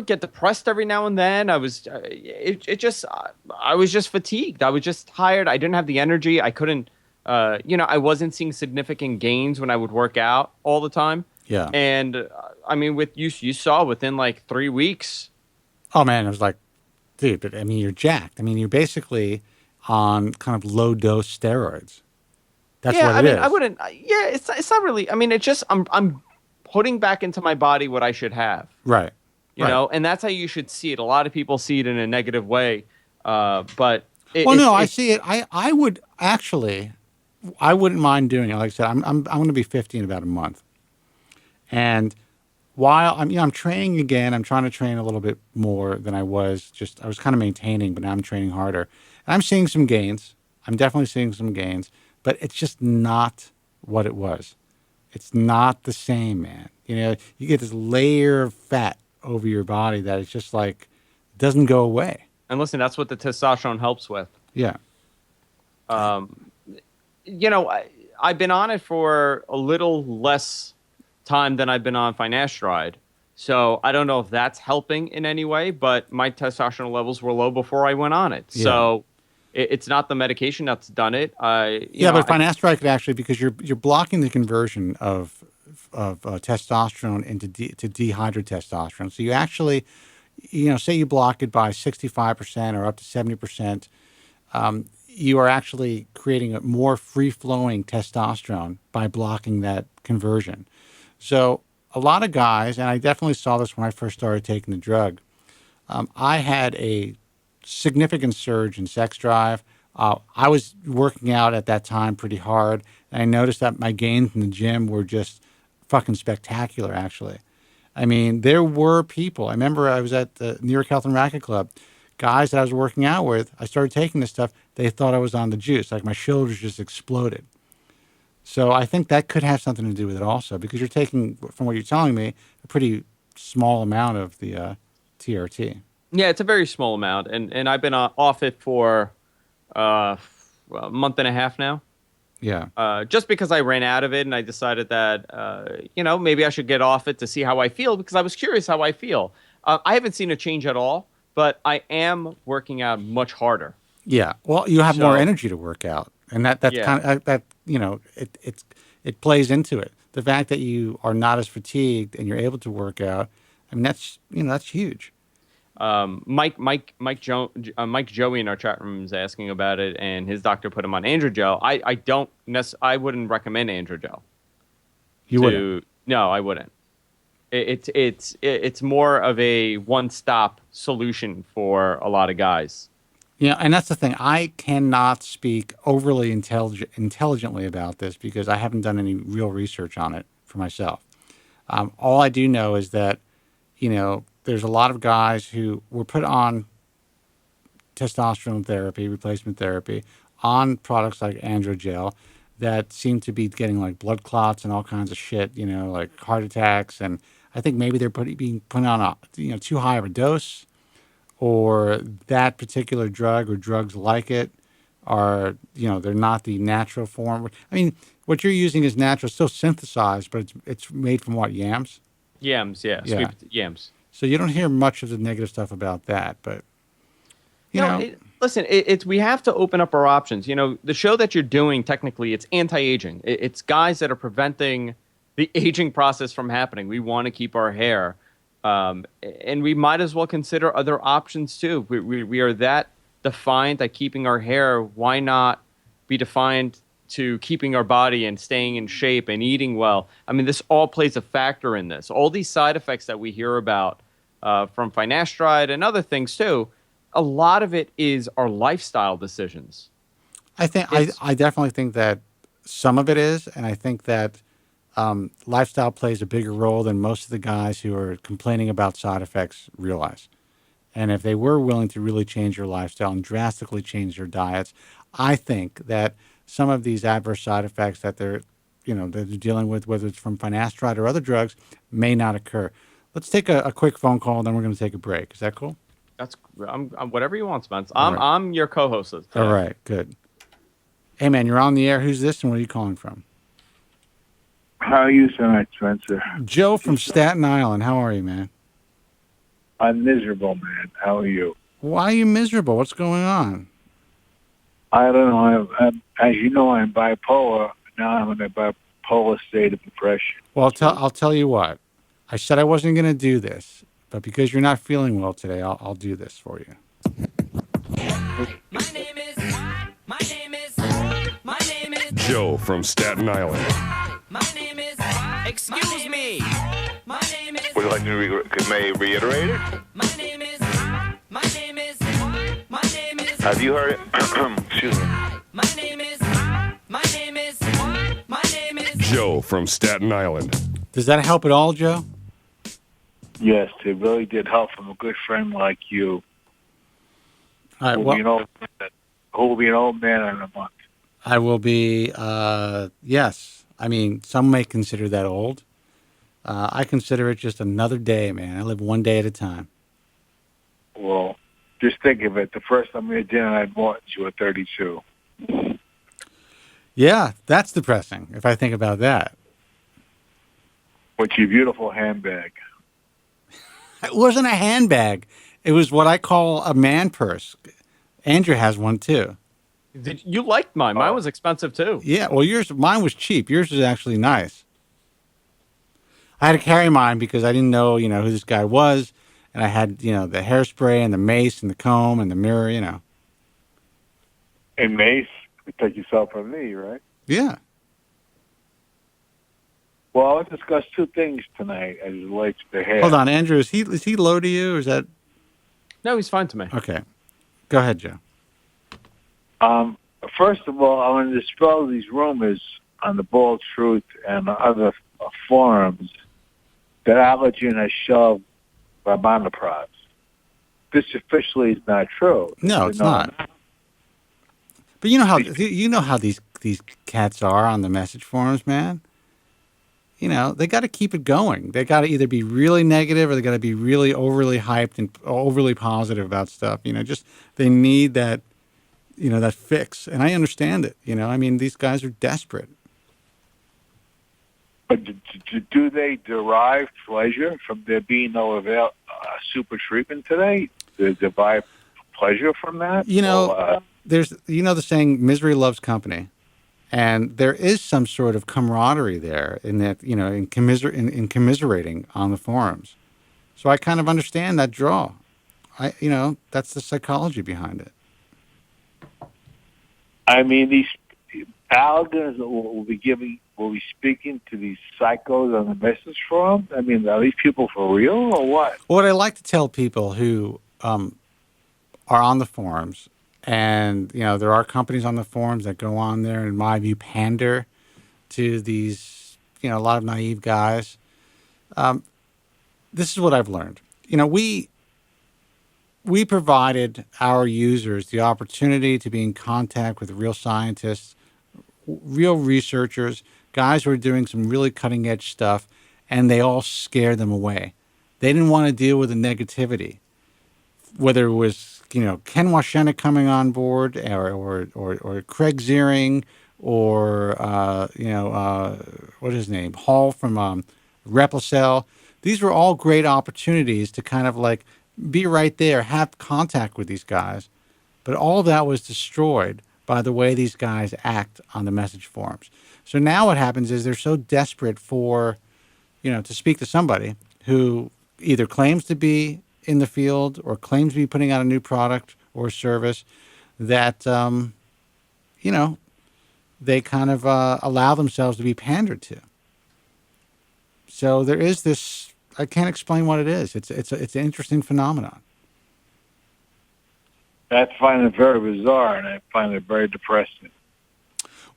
Get depressed every now and then. I was, I was just fatigued. I was just tired. I didn't have the energy. I couldn't, I wasn't seeing significant gains when I would work out all the time. Yeah. And I mean, with you saw within like 3 weeks. Oh man, I was like, dude, but I mean, you're jacked. I mean, you're basically on kind of low dose steroids. That's what it is. I wouldn't. Yeah, it's not really. I mean, it's just I'm putting back into my body what I should have. Right. You know, and that's how you should see it. A lot of people see it in a negative way, but I see it. I would actually, I wouldn't mind doing it. Like I said, I'm going to be 50 in about a month, and while I'm training again, I'm trying to train a little bit more than I was. I was kind of maintaining, but now I'm training harder, and I'm seeing some gains. I'm definitely seeing some gains, but it's just not what it was. It's not the same, man. You know, you get this layer of fat over your body that it's just like doesn't go away. And listen, that's what the testosterone helps with. Yeah. I've been on it for a little less time than I've been on finasteride. So I don't know if that's helping in any way, but my testosterone levels were low before I went on it. Yeah. So it's not the medication that's done it. But finasteride could actually, because you're blocking the conversion of testosterone into dehydrated testosterone. So you actually, say you block it by 65% or up to 70%, you are actually creating a more free-flowing testosterone by blocking that conversion. So a lot of guys, and I definitely saw this when I first started taking the drug, I had a significant surge in sex drive. I was working out at that time pretty hard, and I noticed that my gains in the gym were just fucking spectacular, actually. I mean, there were people. I remember I was at the New York Health and Racket Club. Guys that I was working out with, I started taking this stuff, they thought I was on the juice. Like my shoulders just exploded. So I think that could have something to do with it also, because you're taking, from what you're telling me, a pretty small amount of the TRT. Yeah, it's a very small amount, and I've been off it for a month and a half now. Yeah. Just because I ran out of it, and I decided that maybe I should get off it to see how I feel, because I was curious how I feel. I haven't seen a change at all, but I am working out much harder. Yeah. Well, you have more energy to work out, and that's kind of it plays into it. The fact that you are not as fatigued and you're able to work out, I mean, that's huge. Mike Joey in our chat room is asking about it, and his doctor put him on androgel. I wouldn't recommend androgel. You wouldn't? No, I wouldn't. It's more of a one-stop solution for a lot of guys. Yeah, and that's the thing. I cannot speak overly intelligently about this because I haven't done any real research on it for myself. All I do know is that, there's a lot of guys who were put on testosterone therapy, replacement therapy, on products like androgel that seem to be getting like blood clots and all kinds of shit, like heart attacks. And I think maybe they're being put on a too high of a dose, or that particular drug or drugs like it are, they're not the natural form. I mean, what you're using is natural, still synthesized, but it's made from what, yams? Yams, yeah. Sweet yams. So you don't hear much of the negative stuff about that, but listen, we have to open up our options. The show that you're doing, technically, it's anti-aging. It's guys that are preventing the aging process from happening. We want to keep our hair, and we might as well consider other options too. We are that defined at keeping our hair. Why not be defined to keeping our body and staying in shape and eating well. I mean, this all plays a factor in this. All these side effects that we hear about from finasteride and other things too, a lot of it is our lifestyle decisions. I definitely think that some of it is, and I think that lifestyle plays a bigger role than most of the guys who are complaining about side effects realize. And if they were willing to really change their lifestyle and drastically change their diets, I think that some of these adverse side effects that they're dealing with, whether it's from finasteride or other drugs, may not occur. Let's take a quick phone call, and then we're going to take a break. Is that cool? I'm whatever you want, Spence. All right. I'm your co-host. All right, good. Hey, man, you're on the air. Who's this, and where are you calling from? How are you tonight, Spencer? Joe from Staten Island. How are you, man? I'm miserable, man. How are you? Why are you miserable? What's going on? I don't know. As you know, I'm bipolar. Now I'm in a bipolar state of depression. Well, I'll tell you what. I said I wasn't going to do this, but because you're not feeling well today, I'll do this for you. My name is Joe from Staten Island. My name is excuse me. My name is Would you like to may reiterate it? my name is my name is my name is Have you heard it? Excuse me. my name is my name is my name is Joe from Staten Island. Does that help at all, Joe? Yes, it really did help from a good friend like you. All right. Who will be an old man in a month. I will be, yes. I mean, some may consider that old. I consider it just another day, man. I live one day at a time. Well, just think of it. The first time we had dinner at Morton's, you were 32. Yeah, that's depressing if I think about that. With your beautiful handbag. It wasn't a handbag. It was what I call a man purse. Andrew has one, too. You liked mine. Mine was expensive too. Yeah, well, mine was cheap. Yours is actually nice. I had to carry mine because I didn't know, who this guy was. And I had, the hairspray and the mace and the comb and the mirror, And Mace, you take yourself from me, right? Yeah. Well, I want to discuss two things tonight as it relates to the hair. Hold on, Andrew. Is he low to you? Or is that... No, he's fine to me. Okay. Go ahead, Joe. First of all, I want to dispel these rumors on the Bald Truth and other forums that Allergen has shoved Rabanoprods. This officially is not true. No, it's not. But you know how these cats are on the message forums, man. They got to keep it going. They got to either be really negative or they got to be really overly hyped and overly positive about stuff. They need that, that fix. And I understand it. I mean, these guys are desperate. But do they derive pleasure from there being no super treatment today? Do they derive pleasure from that? There's, the saying, misery loves company. And there is some sort of camaraderie there in that, in commiserating on the forums. So I kind of understand that draw. That's the psychology behind it. I mean, these Allergens will be speaking to these psychos on the message forum. I mean, are these people for real or what? What I like to tell people who are on the forums, and there are companies on the forums that go on there and, in my view, pander to these a lot of naive guys. This is what I've learned. We provided our users the opportunity to be in contact with real scientists, real researchers, guys who are doing some really cutting edge stuff, and they all scared them away. They didn't want to deal with the negativity, whether it was, Ken Washenik coming on board or Craig Zarian or, what is his name? Hall from Replicel. These were all great opportunities to kind of like be right there, have contact with these guys. But all that was destroyed by the way these guys act on the message forums. So now what happens is they're so desperate for, to speak to somebody who either claims to be in the field or claims to be putting out a new product or service that, they kind of allow themselves to be pandered to. So there is this. I can't explain what it is. It's an interesting phenomenon. I find it very bizarre, and I find it very depressing.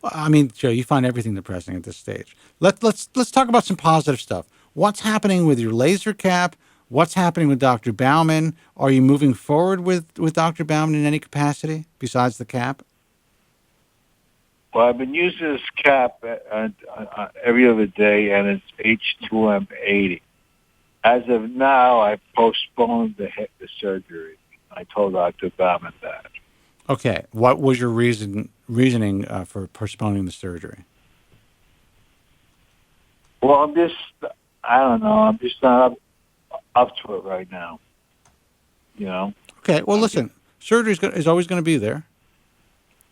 Well, I mean, Joe, you find everything depressing at this stage. Let's talk about some positive stuff. What's happening with your laser cap? What's happening with Dr. Bauman? Are you moving forward with Dr. Bauman in any capacity besides the cap? Well, I've been using this cap every other day, and it's H2M80. As of now, I postponed the surgery. I told Dr. Bauman that. Okay. What was your reasoning for postponing the surgery? Well, I don't know. I'm just not up to it right now. You know? Okay. Well, listen, surgery is always going to be there.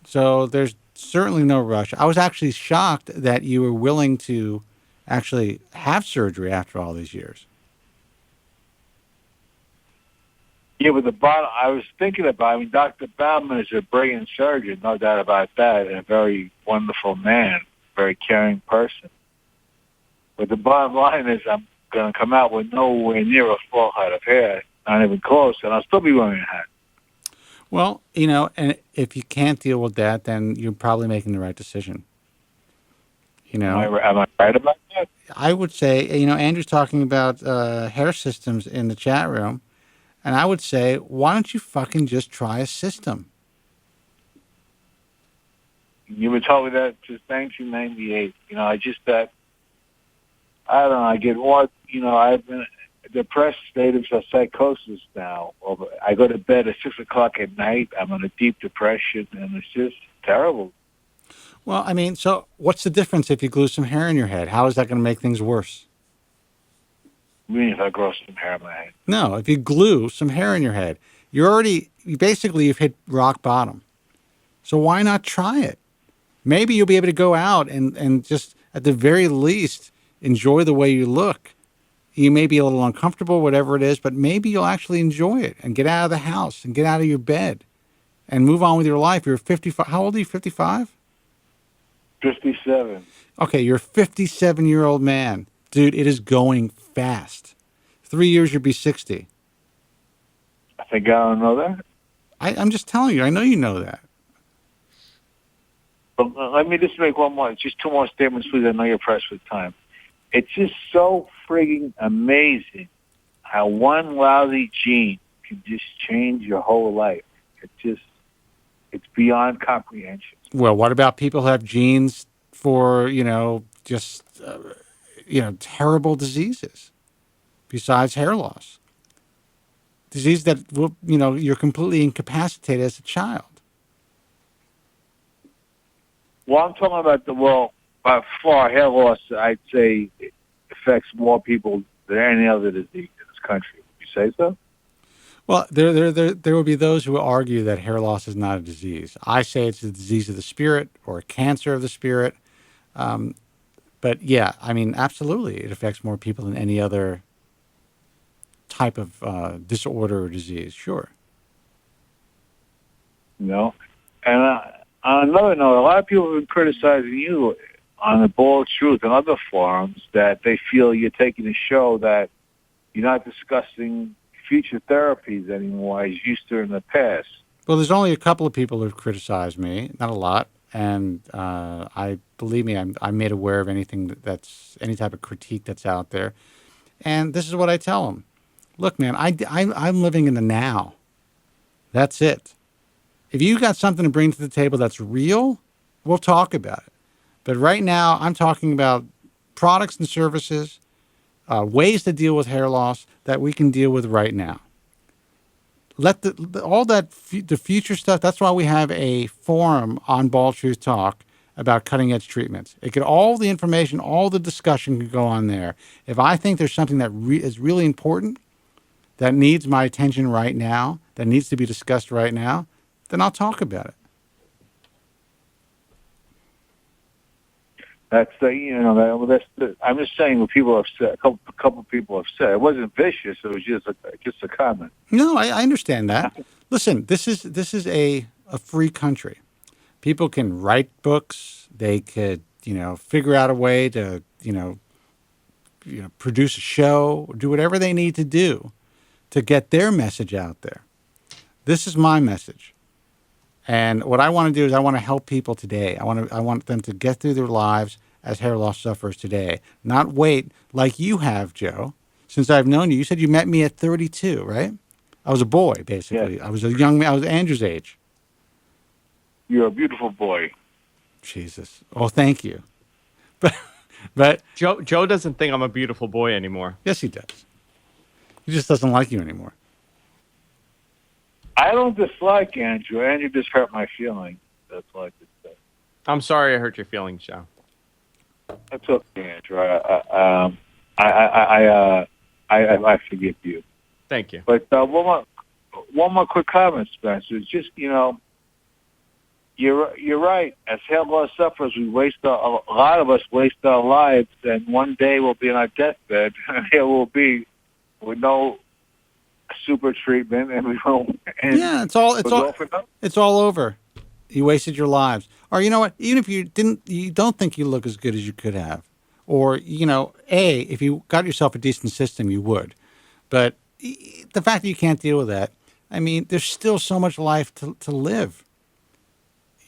So there's certainly no rush. I was actually shocked that you were willing to actually have surgery after all these years. Yeah, but I was thinking about, Dr. Bauman is a brilliant surgeon, no doubt about that, and a very wonderful man, very caring person. But the bottom line is I'm going to come out with nowhere near a full head of hair, not even close, and I'll still be wearing a hat. Well, and if you can't deal with that, then you're probably making the right decision. Am I right about that? I would say, Andrew's talking about hair systems in the chat room. And I would say, why don't you fucking just try a system? You were told me that since 1998. I don't know, I get more, I've been in a depressed state of psychosis now. I go to bed at 6 o'clock at night. I'm in a deep depression, and it's just terrible. Well, so what's the difference if you glue some hair in your head? How is that going to make things worse? I mean, if I grow some hair in my head. No, if you glue some hair in your head, you've hit rock bottom. So why not try it? Maybe you'll be able to go out and just, at the very least, enjoy the way you look. You may be a little uncomfortable, whatever it is, but maybe you'll actually enjoy it and get out of the house and get out of your bed and move on with your life. You're 55. How old are you, 55? 57. Okay, you're a 57-year-old man. Dude, it is going fast. 3 years, you'll be 60. I think I don't know that. I'm just telling you. I know you know that. But let me just make just two more statements, please. I know you're pressed with time. It's just so frigging amazing how one lousy gene can just change your whole life. It's beyond comprehension. Well, what about people who have genes for, terrible diseases besides hair loss? Disease that will, you're completely incapacitated as a child. Well, I'm talking about by far, hair loss, I'd say, it affects more people than any other disease in this country. Would you say so? Well, there will be those who argue that hair loss is not a disease. I say it's a disease of the spirit or a cancer of the spirit. But yeah, absolutely, it affects more people than any other type of disorder or disease. Sure. And on another note, a lot of people have been criticizing you on the Bald Truth and other forums that they feel you're taking a show that you're not discussing future therapies anymore as you used to in the past. Well, there's only a couple of people who've criticized me, not a lot. And I'm made aware of anything that's any type of critique that's out there. And this is what I tell them. Look, man, I'm living in the now. That's it. If you got something to bring to the table that's real, we'll talk about it. But right now, I'm talking about products and services, ways to deal with hair loss that we can deal with right now. Let the future stuff. That's why we have a forum on Bald Truth Talk about cutting edge treatments. All the information, all the discussion can go on there. If I think there's something that is really important that needs my attention right now, that needs to be discussed right now, then I'll talk about it. I'm just saying what people have said. A couple people have said. It wasn't vicious. It was just a comment. No, I understand that. Listen, this is a free country. People can write books. They could, figure out a way to, produce a show, do whatever they need to do to get their message out there. This is my message. And what I want to do is I want to help people today. I want them to get through their lives as hair loss sufferers today, not wait like you have, Joe. Since I've known you, you said you met me at 32, right? I was a boy, basically. Yes. I was a young man. I was Andrew's age. You're a beautiful boy. Jesus. Oh, thank you. But Joe doesn't think I'm a beautiful boy anymore. yes, he does. He just doesn't like you anymore. I don't dislike Andrew. Andrew just hurt my feelings. That's all I could say. I'm sorry I hurt your feelings, Joe. That's okay, Andrew. I forgive you. Thank you. But one more quick comment, Spencer. It's just, you're right. As hair loss sufferers, a lot of us waste our lives, and one day we'll be on our deathbed, and here we'll be with no super treatment, and we won't. And Yeah, it's all over. You wasted your lives. Or you know what? Even if you don't think you look as good as you could have, or if you got yourself a decent system, you would. But the fact that you can't deal with that, I mean, there's still so much life to live.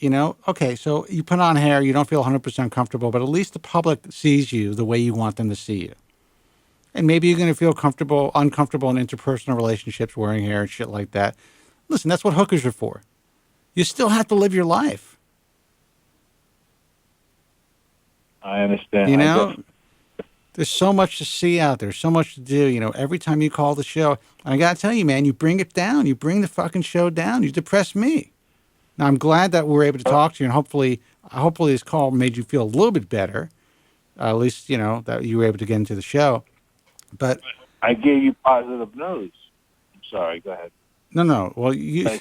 Okay, so you put on hair, you don't feel 100% comfortable, but at least the public sees you the way you want them to see you. And maybe you're going to feel uncomfortable in interpersonal relationships wearing hair and shit like that. Listen, that's what hookers are for. You still have to live your life. I understand. There's so much to see out there, so much to do. Every time you call the show, and I got to tell you, man, you bring it down. You bring the fucking show down. You depress me. Now, I'm glad that we're able to talk to you, and hopefully this call made you feel a little bit better. At least, that you were able to get into the show. But I gave you positive news. I'm sorry. Go ahead. No. Well, the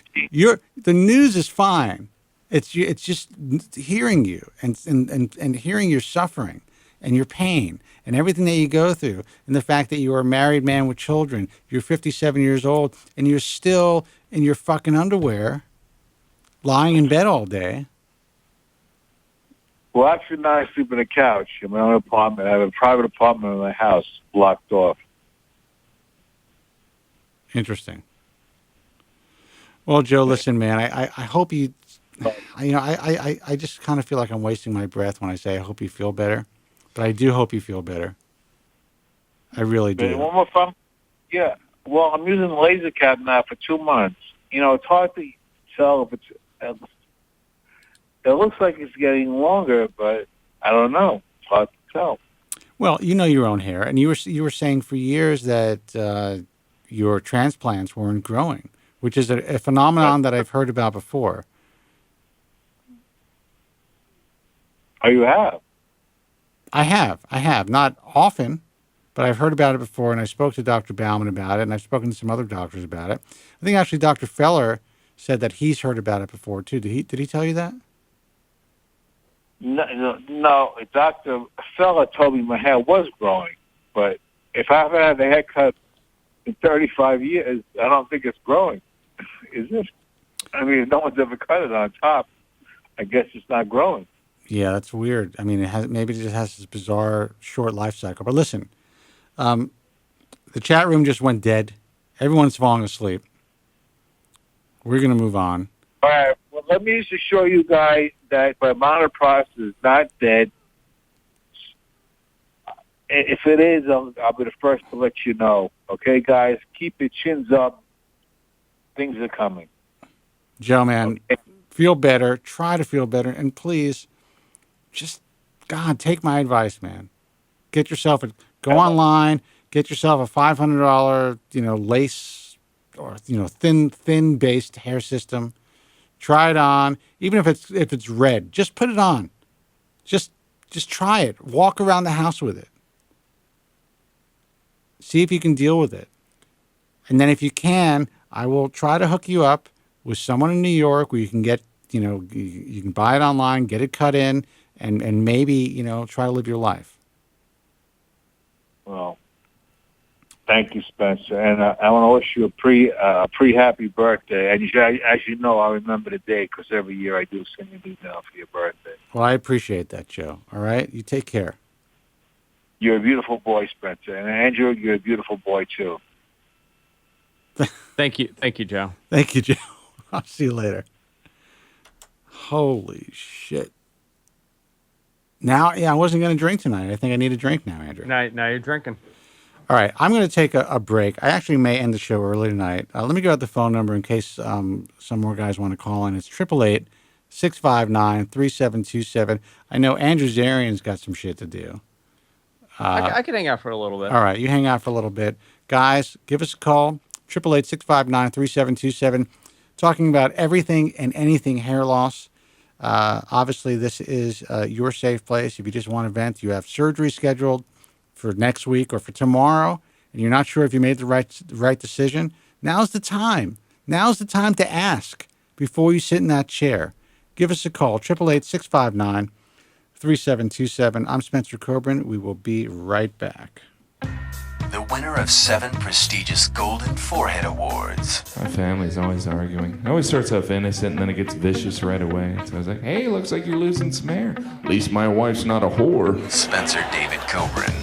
news is fine. It's just hearing you and hearing your suffering and your pain and everything that you go through, and the fact that you are a married man with children. You're 57 years old, and you're still in your fucking underwear, lying in bed all day. Well, actually, now I sleep on a couch in my own apartment. I have a private apartment in my house, blocked off. Interesting. Well, Joe, listen, man. I hope you. I just kind of feel like I'm wasting my breath when I say I hope you feel better, but I do hope you feel better. I really do. And one more fun. Yeah. Well, I'm using the laser cap now for 2 months. It's hard to tell if it's. It looks like it's getting longer, but I don't know. It's hard to tell. Well, you know your own hair, and you were saying for years that your transplants weren't growing, which is a phenomenon that I've heard about before. Oh, you have? I have. Not often, but I've heard about it before, and I spoke to Dr. Bauman about it, and I've spoken to some other doctors about it. I think actually Dr. Feller said that he's heard about it before, too. Did he tell you that? No. Dr. Feller told me my hair was growing, but if I haven't had a haircut in 35 years, I don't think it's growing. Is it? I mean, if no one's ever cut it on top, I guess it's not growing. Yeah, that's weird. I mean, maybe it just has this bizarre short life cycle. But listen, the chat room just went dead. Everyone's falling asleep. We're going to move on. All right. Well, let me just assure you guys that my monitor process is not dead. If it is, I'll be the first to let you know. Okay, guys? Keep your chins up. Things are coming. Joe, man, feel better. Try to feel better. And please, God, take my advice, man. Go online, get yourself a $500, lace or, thin based hair system. Try it on. Even if it's red, just put it on. Just try it. Walk around the house with it. See if you can deal with it. And then if you can, I will try to hook you up with someone in New York where you can get, you can buy it online, get it cut in, and maybe, try to live your life. Well, Thank you, Spencer. And I want to wish you a pre-happy birthday. And as you know, I remember the day because every year I do send you an email for your birthday. Well, I appreciate that, Joe. All right? You take care. You're a beautiful boy, Spencer. And Andrew, you're a beautiful boy, too. Thank you, Joe. Thank you, Joe. I'll see you later. Holy shit. Now, I wasn't going to drink tonight. I think I need a drink now, Andrew. Now you're drinking. All right, I'm going to take a break. I actually may end the show early tonight. Let me go out the phone number in case some more guys want to call in. It's 888-659-3727. I know Andrew Zarian's got some shit to do. I can hang out for a little bit. All right, you hang out for a little bit. Guys, give us a call, 888-659-3727, talking about everything and anything hair loss. Obviously, this is your safe place. If you just want to vent, you have surgery scheduled for next week or for tomorrow, and you're not sure if you made the right decision, now's the time. Now's the time to ask before you sit in that chair. Give us a call, 888-659-3727. I'm Spencer Kobren. We will be right back. The winner of 7 prestigious Golden Forehead Awards. My family's always arguing. It always starts off innocent and then it gets vicious right away. So I was like, hey, looks like you're losing some hair. At least my wife's not a whore. Spencer David Kobren.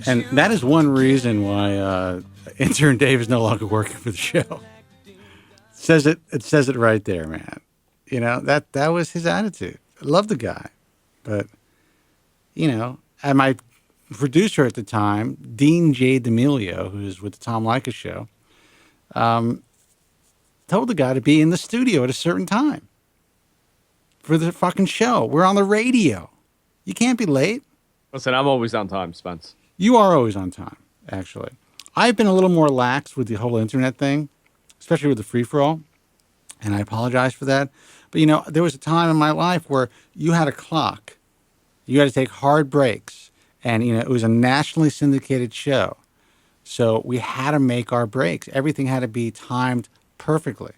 And that is one reason why intern Dave is no longer working for the show. It says it right there, man. You know, that was his attitude. I love the guy. But, and my producer at the time, Dean J. D'Amelio, who's with the Tom Leykis show, told the guy to be in the studio at a certain time for the fucking show. We're on the radio. You can't be late. Listen, I'm always on time, Spence. You are always on time, actually. I've been a little more lax with the whole internet thing, especially with the free-for-all, and I apologize for that. But, there was a time in my life where you had a clock. You had to take hard breaks, and, it was a nationally syndicated show. So we had to make our breaks. Everything had to be timed perfectly.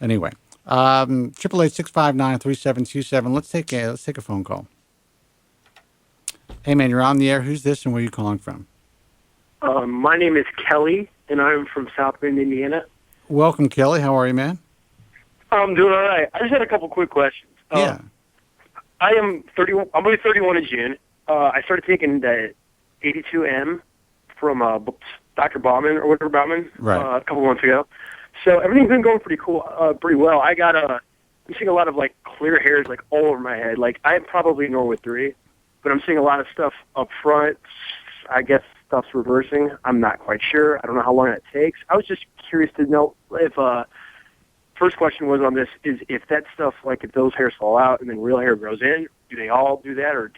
Anyway, 888-659-3727. Let's take a phone call. Hey, man, you're on the air. Who's this and where are you calling from? My name is Kelly, and I'm from South Bend, Indiana. Welcome, Kelly. How are you, man? I'm doing all right. I just had a couple quick questions. Yeah. I am 31. I'm going to be 31 in June. I started taking the 82M from Dr. Bauman or whatever Bauman a couple months ago. So everything's been going pretty well. I'm seeing a lot of clear hairs all over my head. I'm probably Norwood 3, but I'm seeing a lot of stuff up front. I guess stuff's reversing. I'm not quite sure. I don't know how long it takes. I was just curious to know if first question was on this is if that stuff, if those hairs fall out and then real hair grows in, do they all do that, or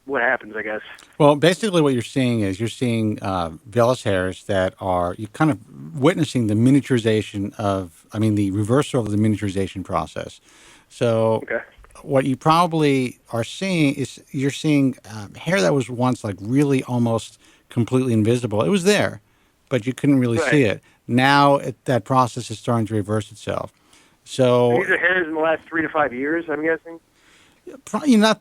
what happens, I guess? Well, basically what you're seeing is vellus hairs that you're kind of witnessing the miniaturization the reversal of the miniaturization process. So what you probably are seeing is you're seeing hair that was once really almost completely invisible. It was there, but you couldn't really see it. Now that process is starting to reverse itself. So these are hairs in the last 3 to 5 years, I'm guessing.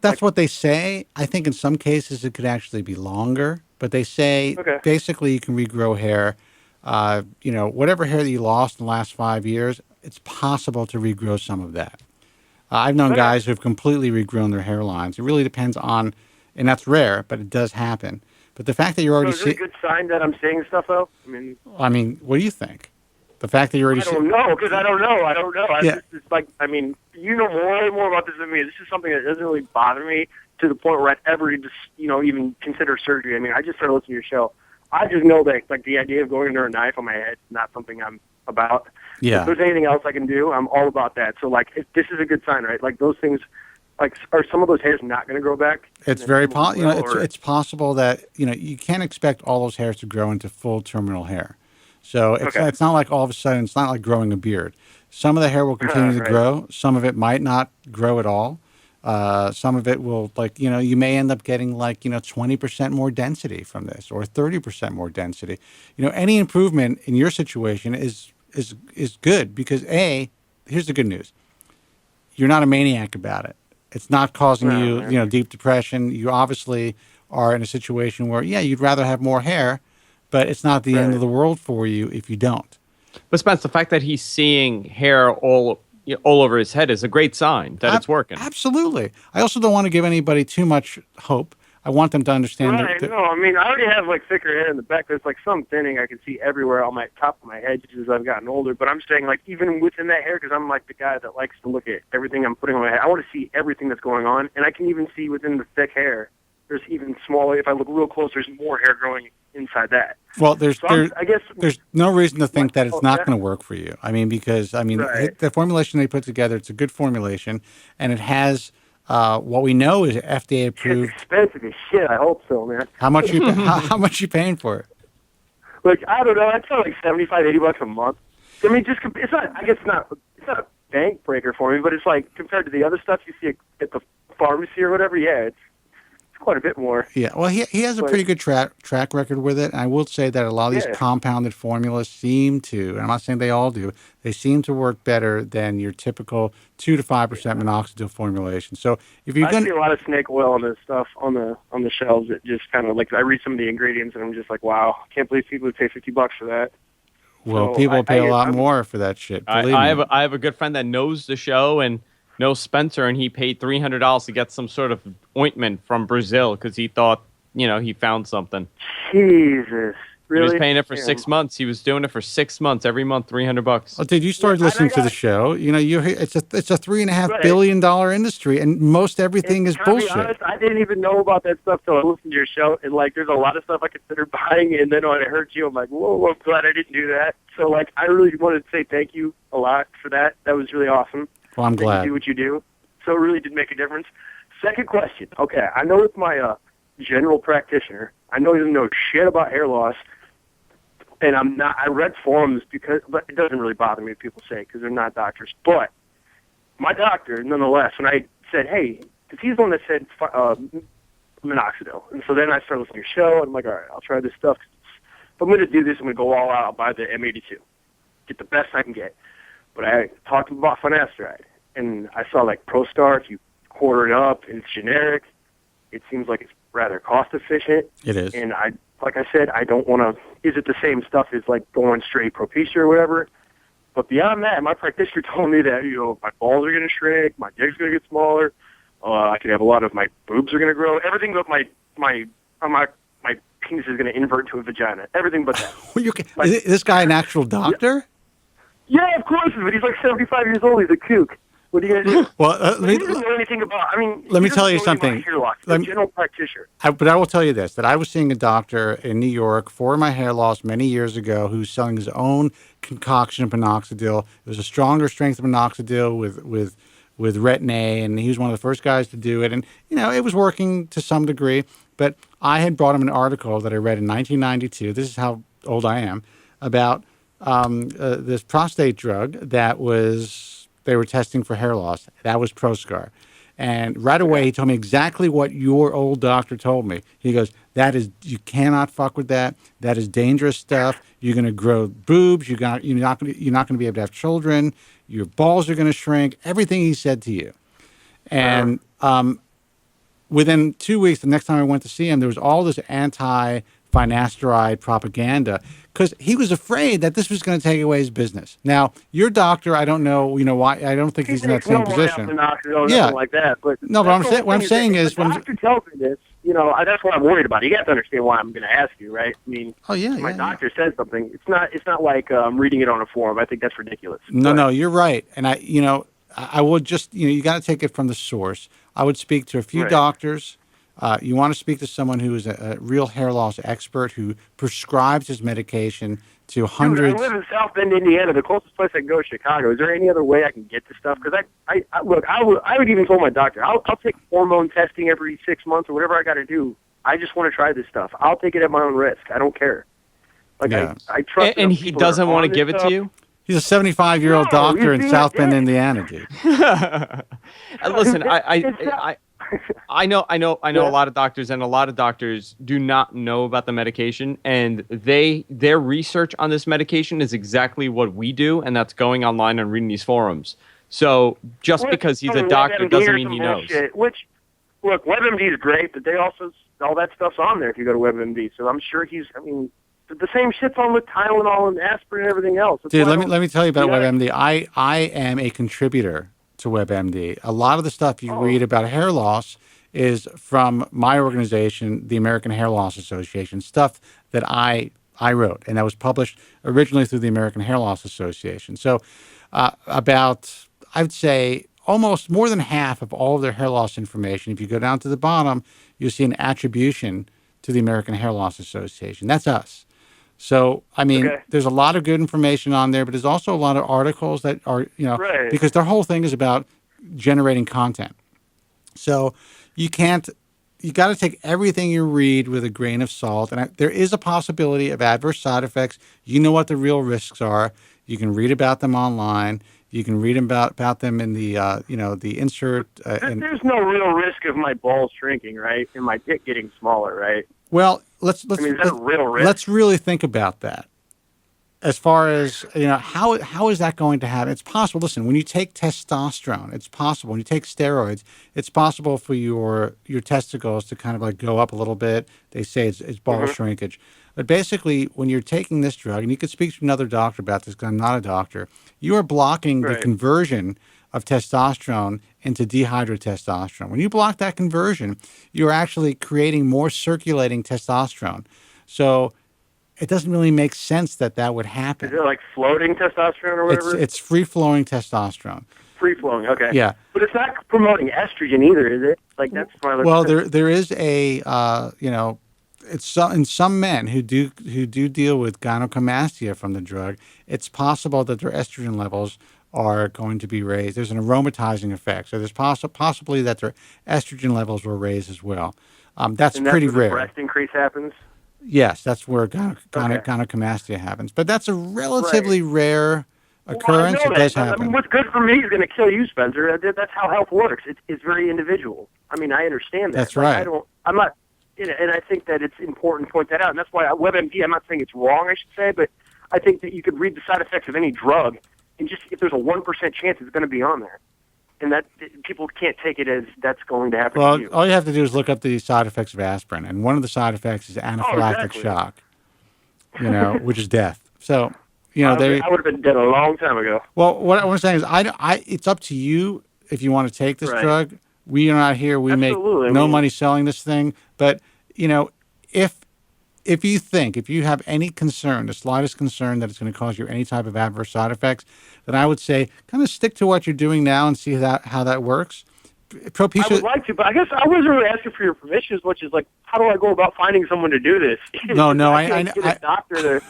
That's what they say. I think in some cases it could actually be longer, but they say basically you can regrow hair. Whatever hair that you lost in the last 5 years, it's possible to regrow some of that. I've known guys who have completely regrown their hairlines. It really depends on, and that's rare, but it does happen. But the fact that you're already is it a good sign that I'm seeing stuff, though? I mean, what do you think? The fact that you're already I don't know, because I don't know. Yeah. You know way more about this than me. This is something that doesn't really bother me to the point where I'd ever just, even consider surgery. I just started listening to your show. I just know that, the idea of going under a knife on my head is not something I'm about. Yeah. If there's anything else I can do, I'm all about that. So, if this is a good sign, right? Those things, are some of those hairs not going to grow back? It's very possible. It's possible that you can't expect all those hairs to grow into full terminal hair. So it's not like all of a sudden it's not like growing a beard. Some of the hair will continue to grow. Some of it might not grow at all. Some of it will you may end up getting 20% more density from this or 30% more density. Any improvement in your situation is good because here's the good news. You're not a maniac about it. It's not causing you deep depression. You obviously are in a situation where, yeah, you'd rather have more hair, but it's not the end of the world for you if you don't. But Spence, the fact that he's seeing hair all over his head is a great sign that it's working. Absolutely. I also don't want to give anybody too much hope. I want them to understand Right, that. no, I mean, I already have, like, thicker hair in the back. There's, like, some thinning I can see everywhere on my top of my head just as I've gotten older. But I'm saying, like, even within that hair, because I'm, like, the guy that likes to look at everything I'm putting on my head. I want to see everything that's going on. And I can even see within the thick hair, there's even smaller. If I look real close, there's more hair growing inside that. Well, there's I guess there's no reason to think that it's not going to work for you. I mean, because Right. the formulation they put together, it's a good formulation, and it has what we know is FDA approved. It's expensive as shit. I hope so, man. How much how much you paying for it? Like, I don't know. It's like $75-$80 a month. I mean, it's not. I guess it's not a bank breaker for me, but it's like compared to the other stuff you see at the pharmacy or whatever. Yeah, it's quite a bit more. Yeah, well, he has a pretty good track record with it. And I will say that a lot of these compounded formulas seem to, and I'm not saying they all do, they seem to work better than your typical 2 to 5% minoxidil formulation. So if you're I see a lot of snake oil on this stuff on the shelves. That just kind of like I read some of the ingredients and I'm just like, wow, can't believe people would pay $50 for that. Well, So people pay a lot more for that shit. I have a good friend that knows the show and knows Spencer, and he paid $300 to get some sort of ointment from Brazil because he thought, he found something. Jesus. Really? He was paying it for 6 months. He was doing it for 6 months, every month, $300. Oh, dude, you started listening to the show. It's a $3.5 billion industry, and most everything is bullshit. Can I be honest? I didn't even know about that stuff till I listened to your show, and like, there's a lot of stuff I considered buying, and then when I heard you, I'm like, whoa, I'm glad I didn't do that. So like, I really wanted to say thank you a lot for that. That was really awesome. Well, I'm glad. You do what you do. So it really did make a difference. Second question. Okay, I know it's my general practitioner. I know he doesn't know shit about hair loss. And I read forums but it doesn't really bother me if people say it because they're not doctors. But my doctor, nonetheless, when I said, hey, because he's the one that said minoxidil. And so then I started listening to your show, and I'm like, all right, I'll try this stuff. If I'm going to do this, I'm going to go all out. I'll buy the M82. Get the best I can get. But I talked about Finasteride, and I saw like ProStar, if you quarter it up, and it's generic. It seems like it's rather cost efficient. It is. And like I said, I don't want to. Is it the same stuff as like going straight Propecia or whatever? But beyond that, my practitioner told me that my balls are going to shrink, my dick's going to get smaller, I could have a lot of my boobs are going to grow, everything but my penis is going to invert to a vagina. Everything but that. Is this guy an actual doctor? Yeah, of course, but he's like 75 years old. He's a kook. What are you going to do? Well, he doesn't know anything about. Let me tell you something. He's a general practitioner. But I will tell you this: that I was seeing a doctor in New York for my hair loss many years ago, who's selling his own concoction of minoxidil. It was a stronger strength of minoxidil with retin A, and he was one of the first guys to do it. And it was working to some degree. But I had brought him an article that I read in 1992. This is how old I am, about this prostate drug that they were testing for hair loss. That was Proscar. And right away, he told me exactly what your old doctor told me. He goes, you cannot fuck with that. That is dangerous stuff. You're going to grow boobs. You're not going to be able to have children. Your balls are going to shrink. Everything he said to you. And within 2 weeks, the next time I went to see him, there was all this anti-finasteride propaganda because he was afraid that this was going to take away his business. Now, your doctor, I don't know, why. I don't think he's in that same position. Yeah, like that. But no, but what I'm saying is, when the doctor tells me this, that's what I'm worried about. You have to understand why I'm going to ask you, right? I mean, my doctor says something. It's not like I'm reading it on a forum. I think that's ridiculous. No, you're right, and I would just, you got to take it from the source. I would speak to a few doctors. You want to speak to someone who is a real hair loss expert who prescribes his medication to hundreds. Dude, I live in South Bend, Indiana. The closest place I can go is Chicago. Is there any other way I can get this stuff? Because I would even tell my doctor, I'll take hormone testing every 6 months or whatever I got to do. I just want to try this stuff. I'll take it at my own risk. I don't care. I trust. And he doesn't want to give it to you? He's a 75-year-old doctor in South Bend, Indiana, dude. Listen, I know a lot of doctors, and a lot of doctors do not know about the medication, and their research on this medication is exactly what we do, and that's going online and reading these forums. So just because he's a doctor doesn't mean he knows. Which, look, WebMD is great, but they also all that stuff's on there if you go to WebMD. So I'm sure the same shit's on with Tylenol and aspirin and everything else. That's Dude, let me tell you about WebMD. I am a contributor to WebMD. A lot of the stuff you read about hair loss is from my organization, the American Hair Loss Association, stuff that I wrote, and that was published originally through the American Hair Loss Association. So about, I would say, almost more than half of all of their hair loss information, if you go down to the bottom, you'll see an attribution to the American Hair Loss Association. That's us. So, I mean, there's a lot of good information on there, but there's also a lot of articles that are, because their whole thing is about generating content. So you got to take everything you read with a grain of salt. And there is a possibility of adverse side effects. You know what the real risks are. You can read about them online. You can read about them in the, the insert. There's no real risk of my balls shrinking, right? And my dick getting smaller, right? Well, is that a real risk? Let's really think about that. As far as, how is that going to happen? It's possible. Listen, when you take testosterone, it's possible. When you take steroids, it's possible for your testicles to kind of like go up a little bit. They say it's ball shrinkage. But basically, when you're taking this drug, and you could speak to another doctor about this because I'm not a doctor, you are blocking the conversion of testosterone into dehydrotestosterone. When you block that conversion, you're actually creating more circulating testosterone. So it doesn't really make sense that would happen. Is it like floating testosterone or whatever? It's free-flowing testosterone. Free-flowing, okay. Yeah. But it's not promoting estrogen either, is it? Like, that's my other question. There is a, it's in some men who do deal with gynecomastia from the drug, it's possible that their estrogen levels are going to be raised. There's an aromatizing effect. So there's possibly that their estrogen levels will raise as well. That's pretty rare. The breast increase happens? Yes, that's where gynecomastia happens. But that's a relatively rare occurrence. Well, it does happen. I mean, what's good for me is going to kill you, Spencer. That's how health works. It's very individual. I mean, I understand that. That's right. I'm not, and I think that it's important to point that out. And that's why WebMD, I'm not saying it's wrong, I should say, but I think that you could read the side effects of any drug, and just if there's a 1% chance it's going to be on there. And that people can't take it as that's going to happen to you. All you have to do is look up the side effects of aspirin, and one of the side effects is anaphylactic shock, which is death. So, I would have been dead a long time ago. Well, what I'm saying is, it's up to you if you want to take this drug. We are not here. We make no money selling this thing. But, if you have any concern, the slightest concern that it's going to cause you any type of adverse side effects, then I would say kind of stick to what you're doing now and see how that works. Propecia, I would like to, but I guess I wasn't really asking for your permission as much as like, how do I go about finding someone to do this? No, I can't get a doctor to.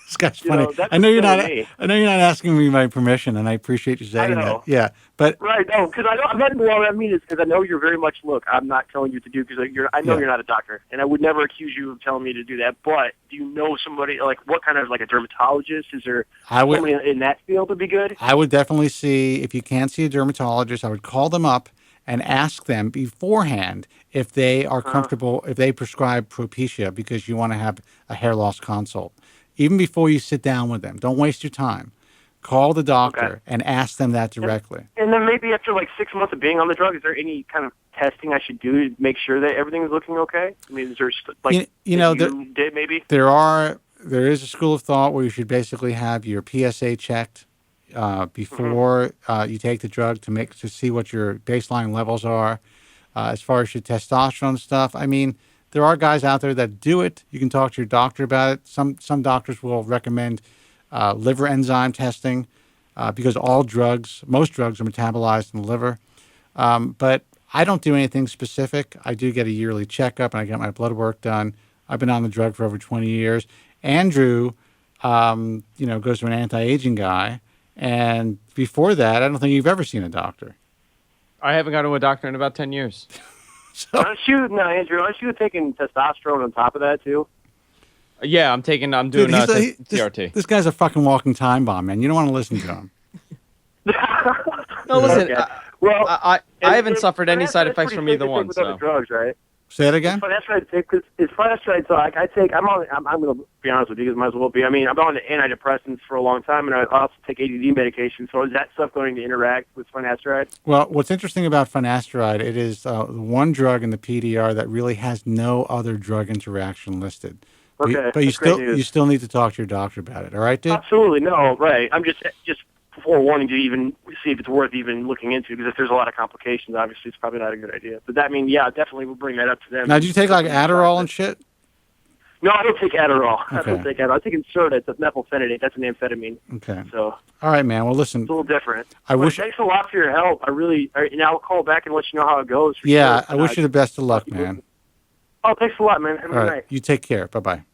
This guy's funny. I know you're not asking me my permission, and I appreciate you saying that. Yeah, but no, because I'm not. Well, what I mean is because I know you're very much. Look, I'm not telling you to do because I know you're not a doctor, and I would never accuse you of telling me to do that. But do you know somebody like what kind of like a dermatologist? Is there somebody in that field would be good? I would definitely see if you can't see a dermatologist. I would call them up and ask them beforehand if they are comfortable if they prescribe Propecia because you want to have a hair loss consult. Even before you sit down with them, don't waste your time. Call the doctor and ask them that directly. And then maybe after like 6 months of being on the drug, is there any kind of testing I should do to make sure that everything is looking okay? I mean, is there like there is a school of thought where you should basically have your PSA checked before you take the drug to see what your baseline levels are. As far as your testosterone stuff, I mean, there are guys out there that do it. You can talk to your doctor about it. Some doctors will recommend liver enzyme testing because most drugs are metabolized in the liver. But I don't do anything specific. I do get a yearly checkup, and I get my blood work done. I've been on the drug for over 20 years. Andrew, goes to an anti-aging guy. And before that, I don't think you've ever seen a doctor. I haven't gone to a doctor in about 10 years. Andrew, aren't you taking testosterone on top of that too? Yeah, I'm doing TRT. This guy's a fucking walking time bomb, man. You don't want to listen to him. No, listen. I haven't suffered any side effects from either one. With other drugs, right? Say it again. It's finasteride. So I'm going to be honest with you, because might as well be. I mean, I'm on the antidepressants for a long time, and I also take ADD medication. So is that stuff going to interact with finasteride? Well, what's interesting about finasteride, it is one drug in the PDR that really has no other drug interaction listed. Okay, But you still need to talk to your doctor about it. All right, dude? Absolutely. No, right. I'm just forewarning to even see if it's worth even looking into, because if there's a lot of complications, obviously it's probably not a good idea. But that definitely we'll bring that up to them. Now, do you take like Adderall and shit? No, I don't take Adderall. Okay. I don't take Adderall. I take Inserta. It's a methylphenidate. That's an amphetamine. Okay. So. All right, man. Well, listen. It's a little different. Wish. Thanks a lot for your help. And I'll call back and let you know how it goes. Yeah, sure. I wish you the best of luck, man. Oh, thanks a lot, man. Have a good night. You take care. Bye-bye.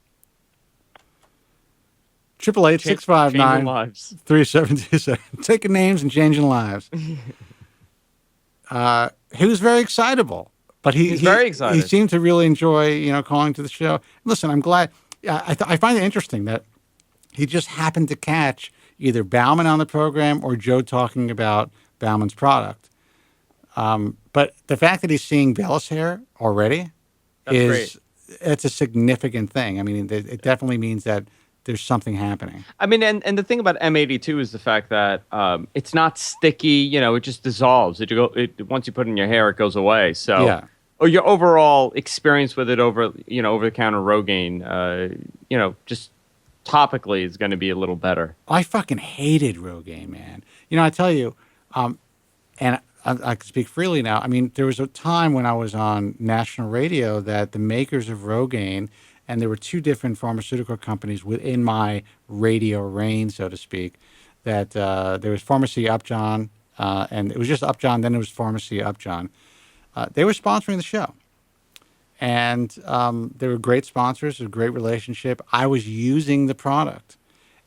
888-659-3727. Taking names and changing lives. He was very excitable, but he's very excited. He seemed to really enjoy, calling to the show. Listen, I'm glad. I find it interesting that he just happened to catch either Bauman on the program or Joe talking about Bauman's product. But the fact that he's seeing vellus hair already it's a significant thing. I mean, it definitely means that there's something happening. I mean, and the thing about M82 is the fact that it's not sticky. It just dissolves. Once you put it in your hair, it goes away. So, yeah. Or your overall experience with it over the counter Rogaine, just topically is going to be a little better. I fucking hated Rogaine, man. I tell you, and I can speak freely now. I mean, there was a time when I was on national radio that the makers of Rogaine. And there were two different pharmaceutical companies within my radio range, so to speak, that there was Pharmacy Upjohn, and it was just Upjohn, then it was Pharmacy Upjohn. They were sponsoring the show. And they were great sponsors, a great relationship. I was using the product.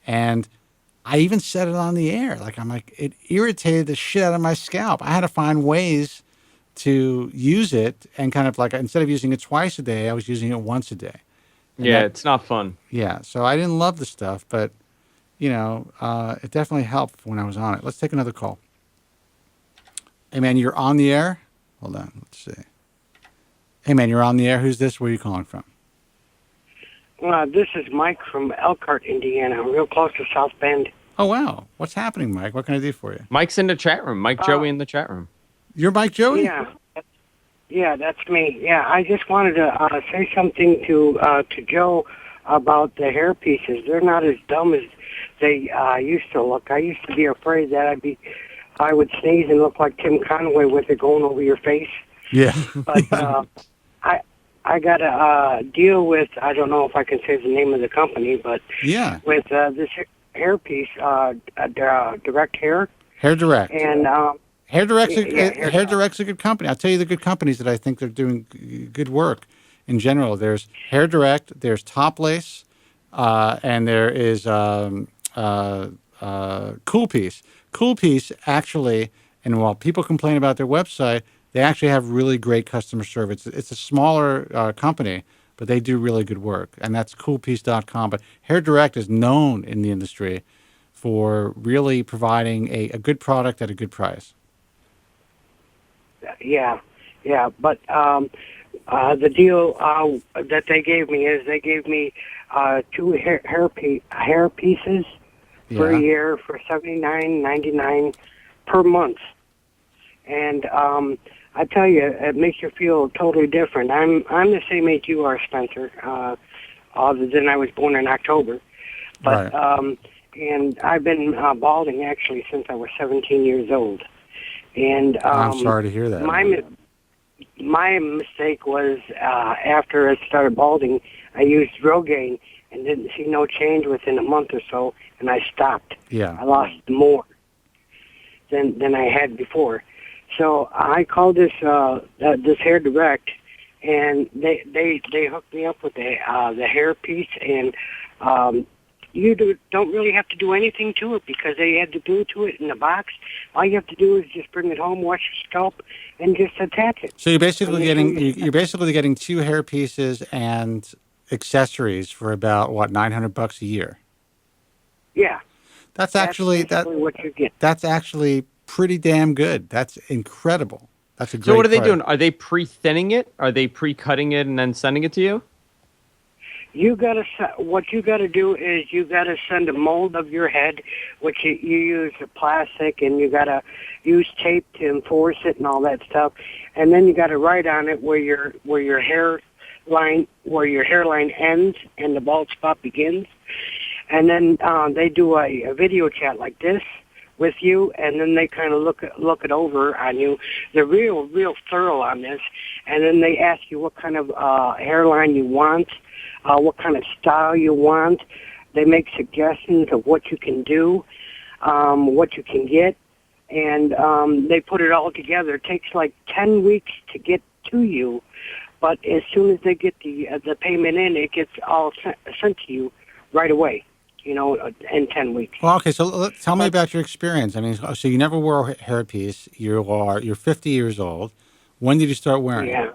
And I even said it on the air. It irritated the shit out of my scalp. I had to find ways to use it, and kind of instead of using it twice a day, I was using it once a day. And it's not fun. Yeah, so I didn't love the stuff, but, it definitely helped when I was on it. Let's take another call. Hey, man, you're on the air? Hold on, let's see. Hey, man, you're on the air. Who's this? Where are you calling from? This is Mike from Elkhart, Indiana, real close to South Bend. Oh, wow. What's happening, Mike? What can I do for you? Mike's in the chat room. Mike Joey in the chat room. You're Mike Joey? Yeah, that's me. Yeah, I just wanted to say something to Joe about the hair pieces. They're not as dumb as they used to look. I used to be afraid that I would sneeze and look like Tim Conway with it going over your face. Yeah. But I got a deal with, I don't know if I can say the name of the company, but with this hair piece, Direct Hair. Hair Direct. And Hair Direct's a good company. I'll tell you the good companies that I think they're doing good work in general. There's Hair Direct, there's Top Lace, and there is Cool Piece. Cool Piece actually, and while people complain about their website, they actually have really great customer service. It's a smaller company, but they do really good work, and that's coolpiece.com. But Hair Direct is known in the industry for really providing a good product at a good price. Yeah, but the deal that they gave me is they gave me 2 hair pieces for a year for $79.99 per month, and I tell you, it makes you feel totally different. I'm the same age you are, Spencer, other than I was born in October, but and I've been balding actually since I was 17 years old. And I'm sorry to hear that. My mistake was after I started balding, I used Rogaine and didn't see no change within a month or so, and I stopped. Yeah, I lost more than I had before. So I called this Hair Direct, and they hooked me up with the hair piece, and you don't really have to do anything to it because they had to do to it in the box. All you have to do is just bring it home, wash your scalp, and just attach it. So you're basically getting 2 hair pieces and accessories for about $900 a year. Yeah, that's actually what you get. That's actually pretty damn good. That's incredible. That's a great So what are they card. doing? Are they pre-thinning it? Are they pre-cutting it and then sending it to you? What you gotta do is you gotta send a mold of your head, which you use a plastic, and you gotta use tape to enforce it and all that stuff, and then you gotta write on it where your hairline ends and the bald spot begins, and then they do a video chat like this with you, and then they kind of look it over on you. They're real thorough on this, and then they ask you what kind of hairline you want. What kind of style you want. They make suggestions of what you can do, what you can get, and they put it all together. It takes like 10 weeks to get to you, but as soon as they get the payment in, it gets all sent to you right away, in 10 weeks. Well, okay, so tell me about your experience. I mean, so you never wore a hairpiece. You're 50 years old. When did you start wearing it?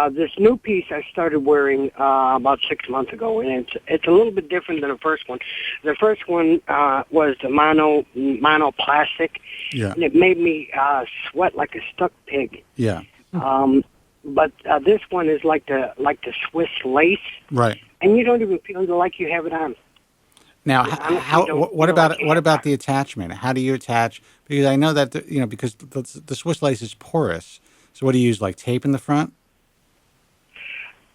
This new piece I started wearing about 6 months ago, and it's a little bit different than the first one. The first one was the mono plastic, and it made me sweat like a stuck pig. Yeah. But this one is like the Swiss lace, right? And you don't even feel like you have it on. Now, what about the attachment? How do you attach? Because I know that because the Swiss lace is porous. So what do you use, like tape in the front?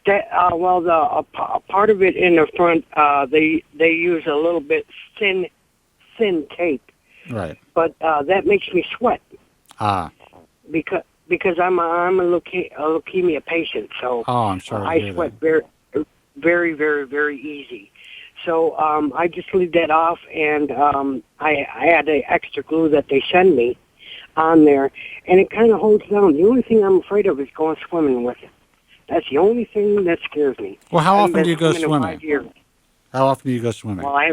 The part of it in the front, they use a little bit thin tape. Right. But that makes me sweat. Because I'm a leukemia patient, so I'm sorry. I sweat very, very, very, very easy. So I just leave that off, and I add the extra glue that they send me on there, and it kind of holds down. The only thing I'm afraid of is going swimming with it. That's the only thing that scares me. Well, how often do you go swimming? 5 years. How often do you go swimming? Well, I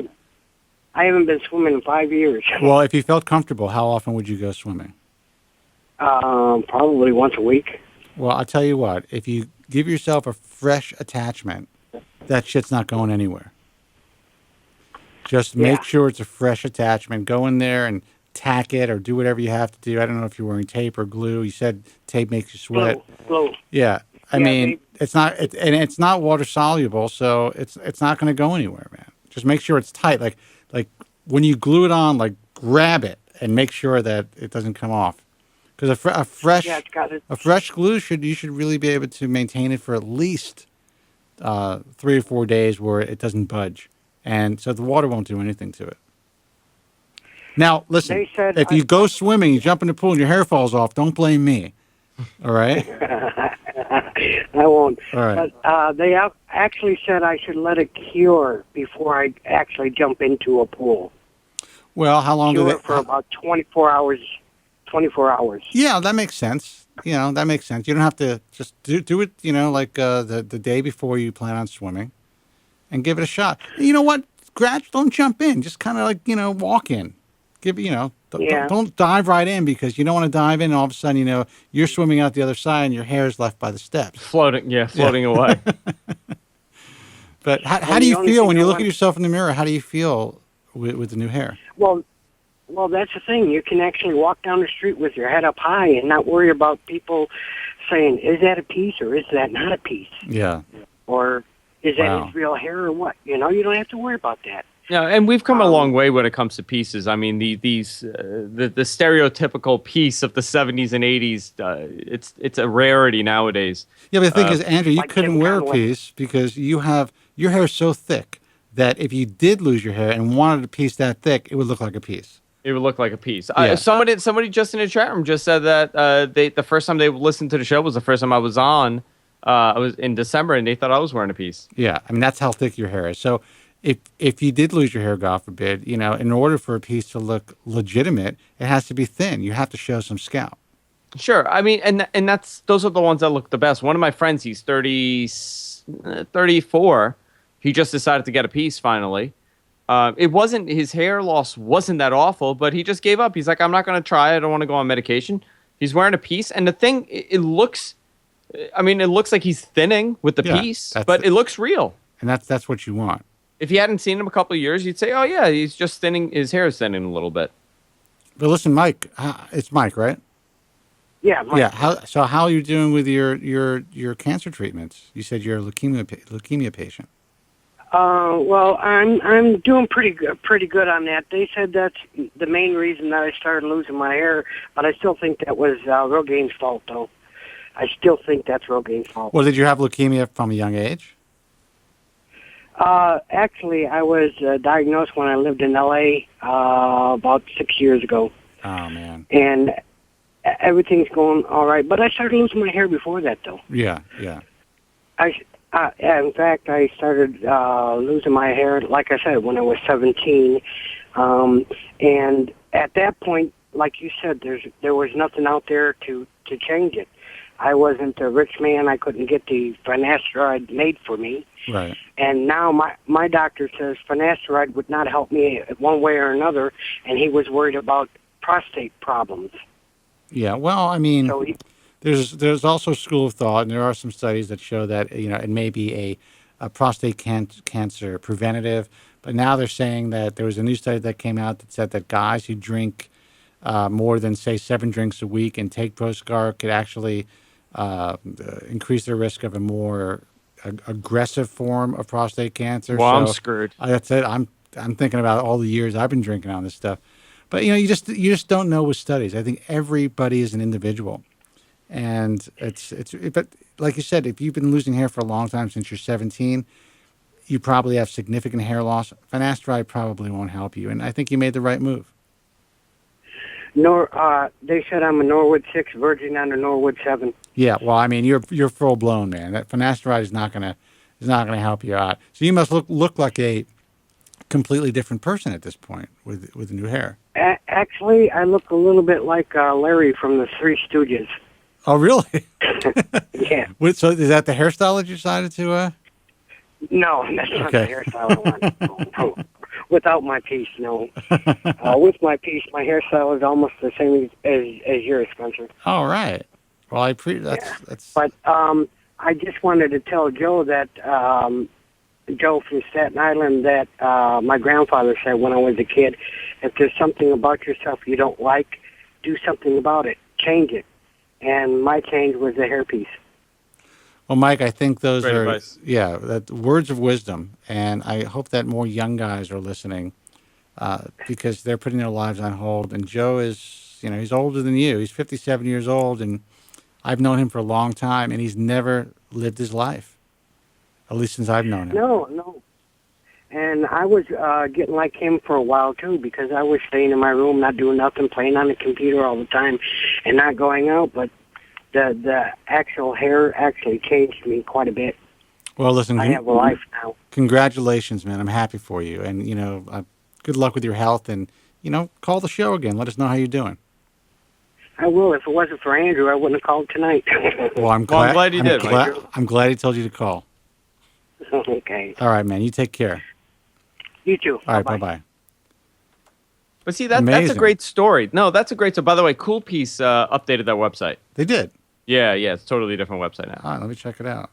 haven't been swimming in 5 years. Well, if you felt comfortable, how often would you go swimming? Probably once a week. Well, I'll tell you what. If you give yourself a fresh attachment, that shit's not going anywhere. Just make sure it's a fresh attachment. Go in there and tack it or do whatever you have to do. I don't know if you're wearing tape or glue. You said tape makes you sweat. Glue. Yeah. I mean, it's not water soluble, so it's not going to go anywhere, man. Just make sure it's tight. Like when you glue it on, like grab it and make sure that it doesn't come off. Because a fresh glue you should really be able to maintain it for at least 3 or 4 days where it doesn't budge, and so the water won't do anything to it. Now, listen, if you go swimming, you jump in the pool, and your hair falls off, don't blame me. All right? I won't. All right. But they actually said I should let it cure before I actually jump into a pool. Well, how long do they? For about 24 hours. 24 hours. Yeah, that makes sense. That makes sense. You don't have to just do it, like the day before you plan on swimming and give it a shot. You know what? Don't jump in. Just kind of walk in. Don't dive right in because you don't want to dive in and all of a sudden, you're swimming out the other side and your hair is left by the steps. Floating away. But how do you feel when you look at yourself in the mirror? How do you feel with the new hair? Well, that's the thing. You can actually walk down the street with your head up high and not worry about people saying, is that a piece or is that not a piece? Yeah. Or is that his real hair or what? You don't have to worry about that. Yeah, and we've come a long way when it comes to pieces. I mean, the stereotypical piece of the 70s and 80s, it's a rarity nowadays. Yeah, but the thing is, Andrew, you couldn't wear a piece because your hair is so thick that if you did lose your hair and wanted a piece that thick, it would look like a piece. It would look like a piece. Yeah. Somebody just in the chat room just said that the first time they listened to the show was the first time I was on. I was in December, and they thought I was wearing a piece. Yeah, I mean that's how thick your hair is. So if you did lose your hair, God forbid, in order for a piece to look legitimate, it has to be thin. You have to show some scalp. Sure, I mean, and those are the ones that look the best. One of my friends, he's 34. He just decided to get a piece finally. His hair loss wasn't that awful, but he just gave up. He's like, I'm not going to try. I don't want to go on medication. He's wearing a piece, and the thing, it looks like he's thinning with the piece, but it looks real. And that's what you want. If you hadn't seen him a couple of years, you'd say, oh yeah, he's just thinning. His hair is thinning a little bit. But listen, Mike, it's Mike, right? Yeah, Mike. Yeah. How are you doing with your cancer treatments? You said you're a leukemia patient. Well, I'm doing pretty good on that. They said that's the main reason that I started losing my hair, but I still think that was Rogain's fault, though. I still think that's Rogain's fault. Well, did you have leukemia from a young age? Actually, I was diagnosed when I lived in L.A. About 6 years ago. Oh man. And everything's going all right, but I started losing my hair before that, though. Yeah. In fact, I started losing my hair, like I said, when I was 17. And at that point, like you said, there was nothing out there to change it. I wasn't a rich man. I couldn't get the finasteride made for me. Right. And now my doctor says finasteride would not help me one way or another, and he was worried about prostate problems. Yeah. Well, I mean, there's also a school of thought, and there are some studies that show that it may be a prostate cancer preventative. But now they're saying that there was a new study that came out that said that guys who drink more than, say, 7 drinks a week and take Proscar could actually increase their risk of a more aggressive form of prostate cancer. Well, I'm screwed. That's it. I'm thinking about all the years I've been drinking on this stuff. But you just don't know with studies. I think everybody is an individual, and but like you said, if you've been losing hair for a long time since you're 17, you probably have significant hair loss. Finasteride probably won't help you, and I think you made the right move. They said I'm a Norwood 6 virgin on a Norwood 7. Yeah, well, I mean, you're full blown, man. That finasteride is not gonna help you out. So you must look like a completely different person at this point with the new hair. Actually, I look a little bit like Larry from the Three Stooges. Oh, really? Yeah. So is that the hairstyle that you decided to? No, that's not the hairstyle I want. No. Without my piece, no. With my piece, my hairstyle is almost the same as yours, Spencer. All right. Well, that's. But I just wanted to tell Joe that Joe from Staten Island that my grandfather said when I was a kid, if there's something about yourself you don't like, do something about it. Change it. And my change was the hairpiece. Well, Mike, I think those Great are advice. words of wisdom, and I hope that more young guys are listening because they're putting their lives on hold. And Joe is, he's older than you. He's 57 years old, and I've known him for a long time, and he's never lived his life, at least since I've known him. No. And I was getting like him for a while, too, because I was staying in my room, not doing nothing, playing on the computer all the time, and not going out, but the actual hair actually changed me quite a bit. Well, listen, I have a life now. Congratulations, man. I'm happy for you. And, good luck with your health. And, call the show again. Let us know how you're doing. I will. If it wasn't for Andrew, I wouldn't have called tonight. Well, I'm glad you did. I'm glad he told you to call. Okay. All right, man. You take care. You too. All right, bye-bye. But see, that's a great story. No, that's a great story. By the way, Cool Piece updated that website. They did? Yeah, it's a totally different website now. All right, let me check it out.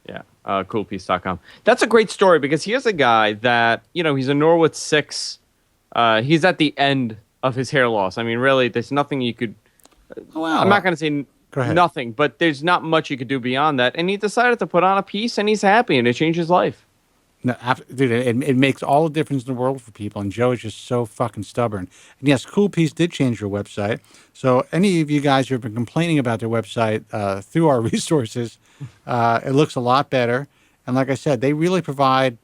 Yeah, coolpiece.com. That's a great story because here's a guy that, he's a Norwood 6. He's at the end of his hair loss. I mean, really, there's nothing you could... I'm not going to say nothing, but there's not much you could do beyond that. And he decided to put on a piece, and he's happy, and it changed his life. No, dude, it makes all the difference in the world for people, and Joe is just so fucking stubborn. And yes, Cool Piece did change your website. So any of you guys who have been complaining about their website through our resources, it looks a lot better. And like I said, they really provide,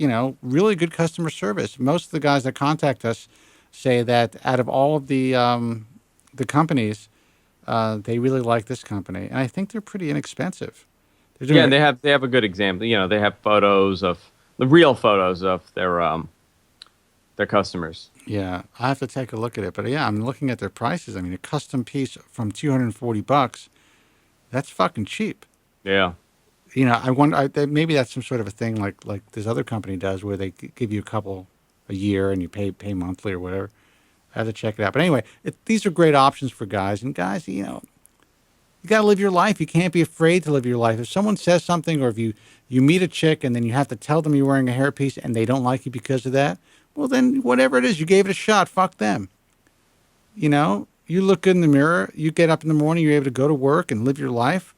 really good customer service. Most of the guys that contact us say that out of all of the companies, they really like this company, and I think they're pretty inexpensive. Yeah, and they have a good example. They have real photos of their customers. Yeah, I have to take a look at it. But yeah, I'm looking at their prices. I mean, a custom piece from $240, that's fucking cheap. Yeah. I wonder, maybe that's some sort of a thing like this other company does where they give you a year and you pay monthly or whatever. I have to check it out. But anyway, these are great options for guys. And guys, you got to live your life. You can't be afraid to live your life. If someone says something, or if you meet a chick and then you have to tell them you're wearing a hairpiece and they don't like you because of that, well, then whatever it is, you gave it a shot. Fuck them. you look good in the mirror, you get up in the morning, you're able to go to work and live your life.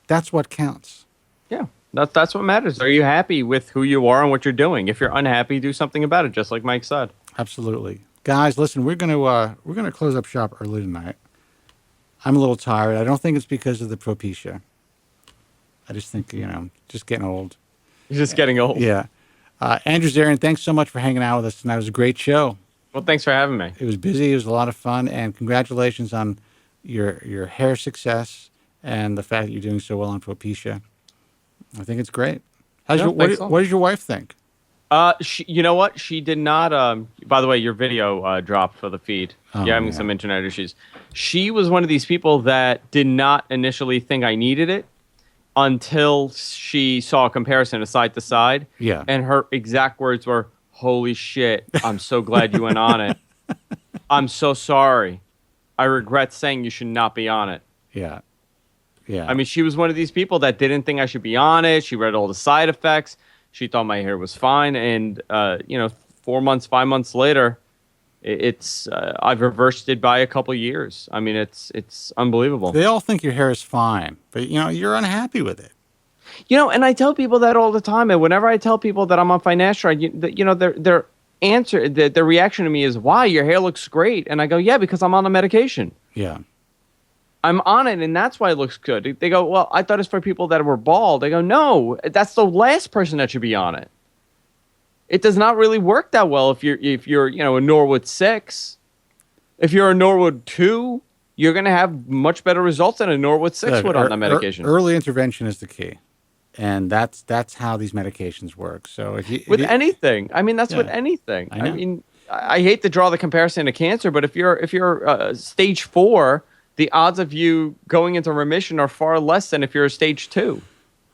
That's what counts. Yeah, that's what matters. Are you happy with who you are and what you're doing? If you're unhappy, do something about it, just like Mike said. Absolutely. Guys, listen, we're gonna close up shop early tonight. I'm a little tired. I don't think it's because of the Propecia. I just think, just getting old. You're just getting old. Yeah. Andrew Zarian, thanks so much for hanging out with us tonight. It was a great show. Well, thanks for having me. It was busy. It was a lot of fun. And congratulations on your hair success and the fact that you're doing so well on Propecia. I think it's great. What does your wife think? You know what? She did not. By the way, your video dropped for the feed. You're having some internet issues. She was one of these people that did not initially think I needed it until she saw a comparison of side to side. Yeah. And her exact words were, "Holy shit, I'm so glad you went on it. I'm so sorry. I regret saying you should not be on it." Yeah. Yeah. I mean, she was one of these people that didn't think I should be on it. She read all the side effects. She thought my hair was fine. And, 4 months, 5 months later, I've reversed it by a couple years. I mean, it's unbelievable. They all think your hair is fine, but, you're unhappy with it. And I tell people that all the time. And whenever I tell people that I'm on Finasteride, their answer, their reaction to me is, "Why? Your hair looks great." And I go, "Yeah, because I'm on the medication. Yeah. I'm on it, and that's why it looks good." They go, "Well, I thought it's for people that were bald." I go, "No, that's the last person that should be on it. It does not really work that well if you're a Norwood 6. If you're a Norwood 2, you're going to have much better results than a Norwood 6 would on that medication." Early intervention is the key, and that's how these medications work. So with anything, I hate to draw the comparison to cancer, but if you're stage 4. The odds of you going into remission are far less than if you're a stage 2.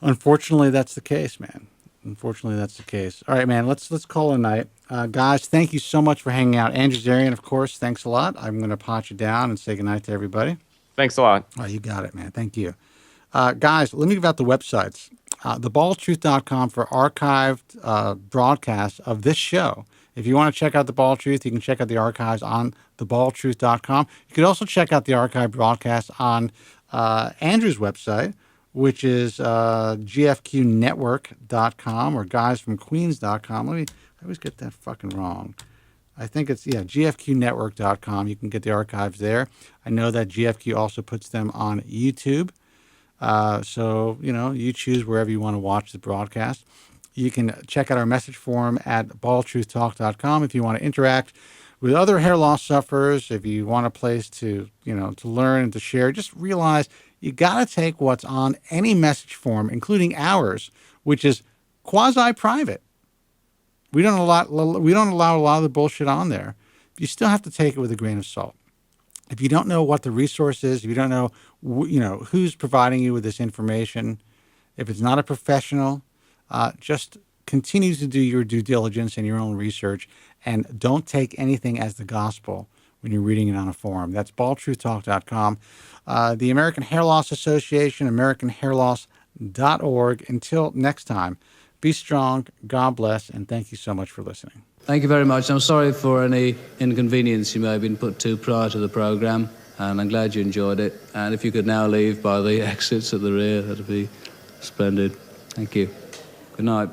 Unfortunately, that's the case, man. Unfortunately, that's the case. All right, man, let's call it a night. Guys, thank you so much for hanging out. Andrew Zarian, of course, thanks a lot. I'm going to pot you down and say goodnight to everybody. Thanks a lot. Oh, you got it, man. Thank you. Guys, let me give out the websites. TheBaldTruth.com for archived broadcasts of this show. If you want to check out The Bald Truth, you can check out the archives on TheBaldTruth.com. You can also check out the archived broadcast on Andrew's website, which is GFQNetwork.com or GuysFromQueens.com. I always get that fucking wrong. I think it's, GFQNetwork.com. You can get the archives there. I know that GFQ also puts them on YouTube. So, you choose wherever you want to watch the broadcast. You can check out our message forum at baldtruthtalk.com if you want to interact with other hair loss sufferers, if you want a place to learn and to share. Just realize you got to take what's on any message forum, including ours, which is quasi-private. We don't allow a lot of the bullshit on there. You still have to take it with a grain of salt. If you don't know what the resource is, if you don't know who's providing you with this information, if it's not a professional, just continue to do your due diligence and your own research, and don't take anything as the gospel when you're reading it on a forum. That's baldtruthtalk.com. The American Hair Loss Association, AmericanHairLoss.org. Until next time, be strong, God bless, and thank you so much for listening. Thank you very much. I'm sorry for any inconvenience you may have been put to prior to the program, and I'm glad you enjoyed it. And if you could now leave by the exits at the rear, that'd be splendid. Thank you. Good night.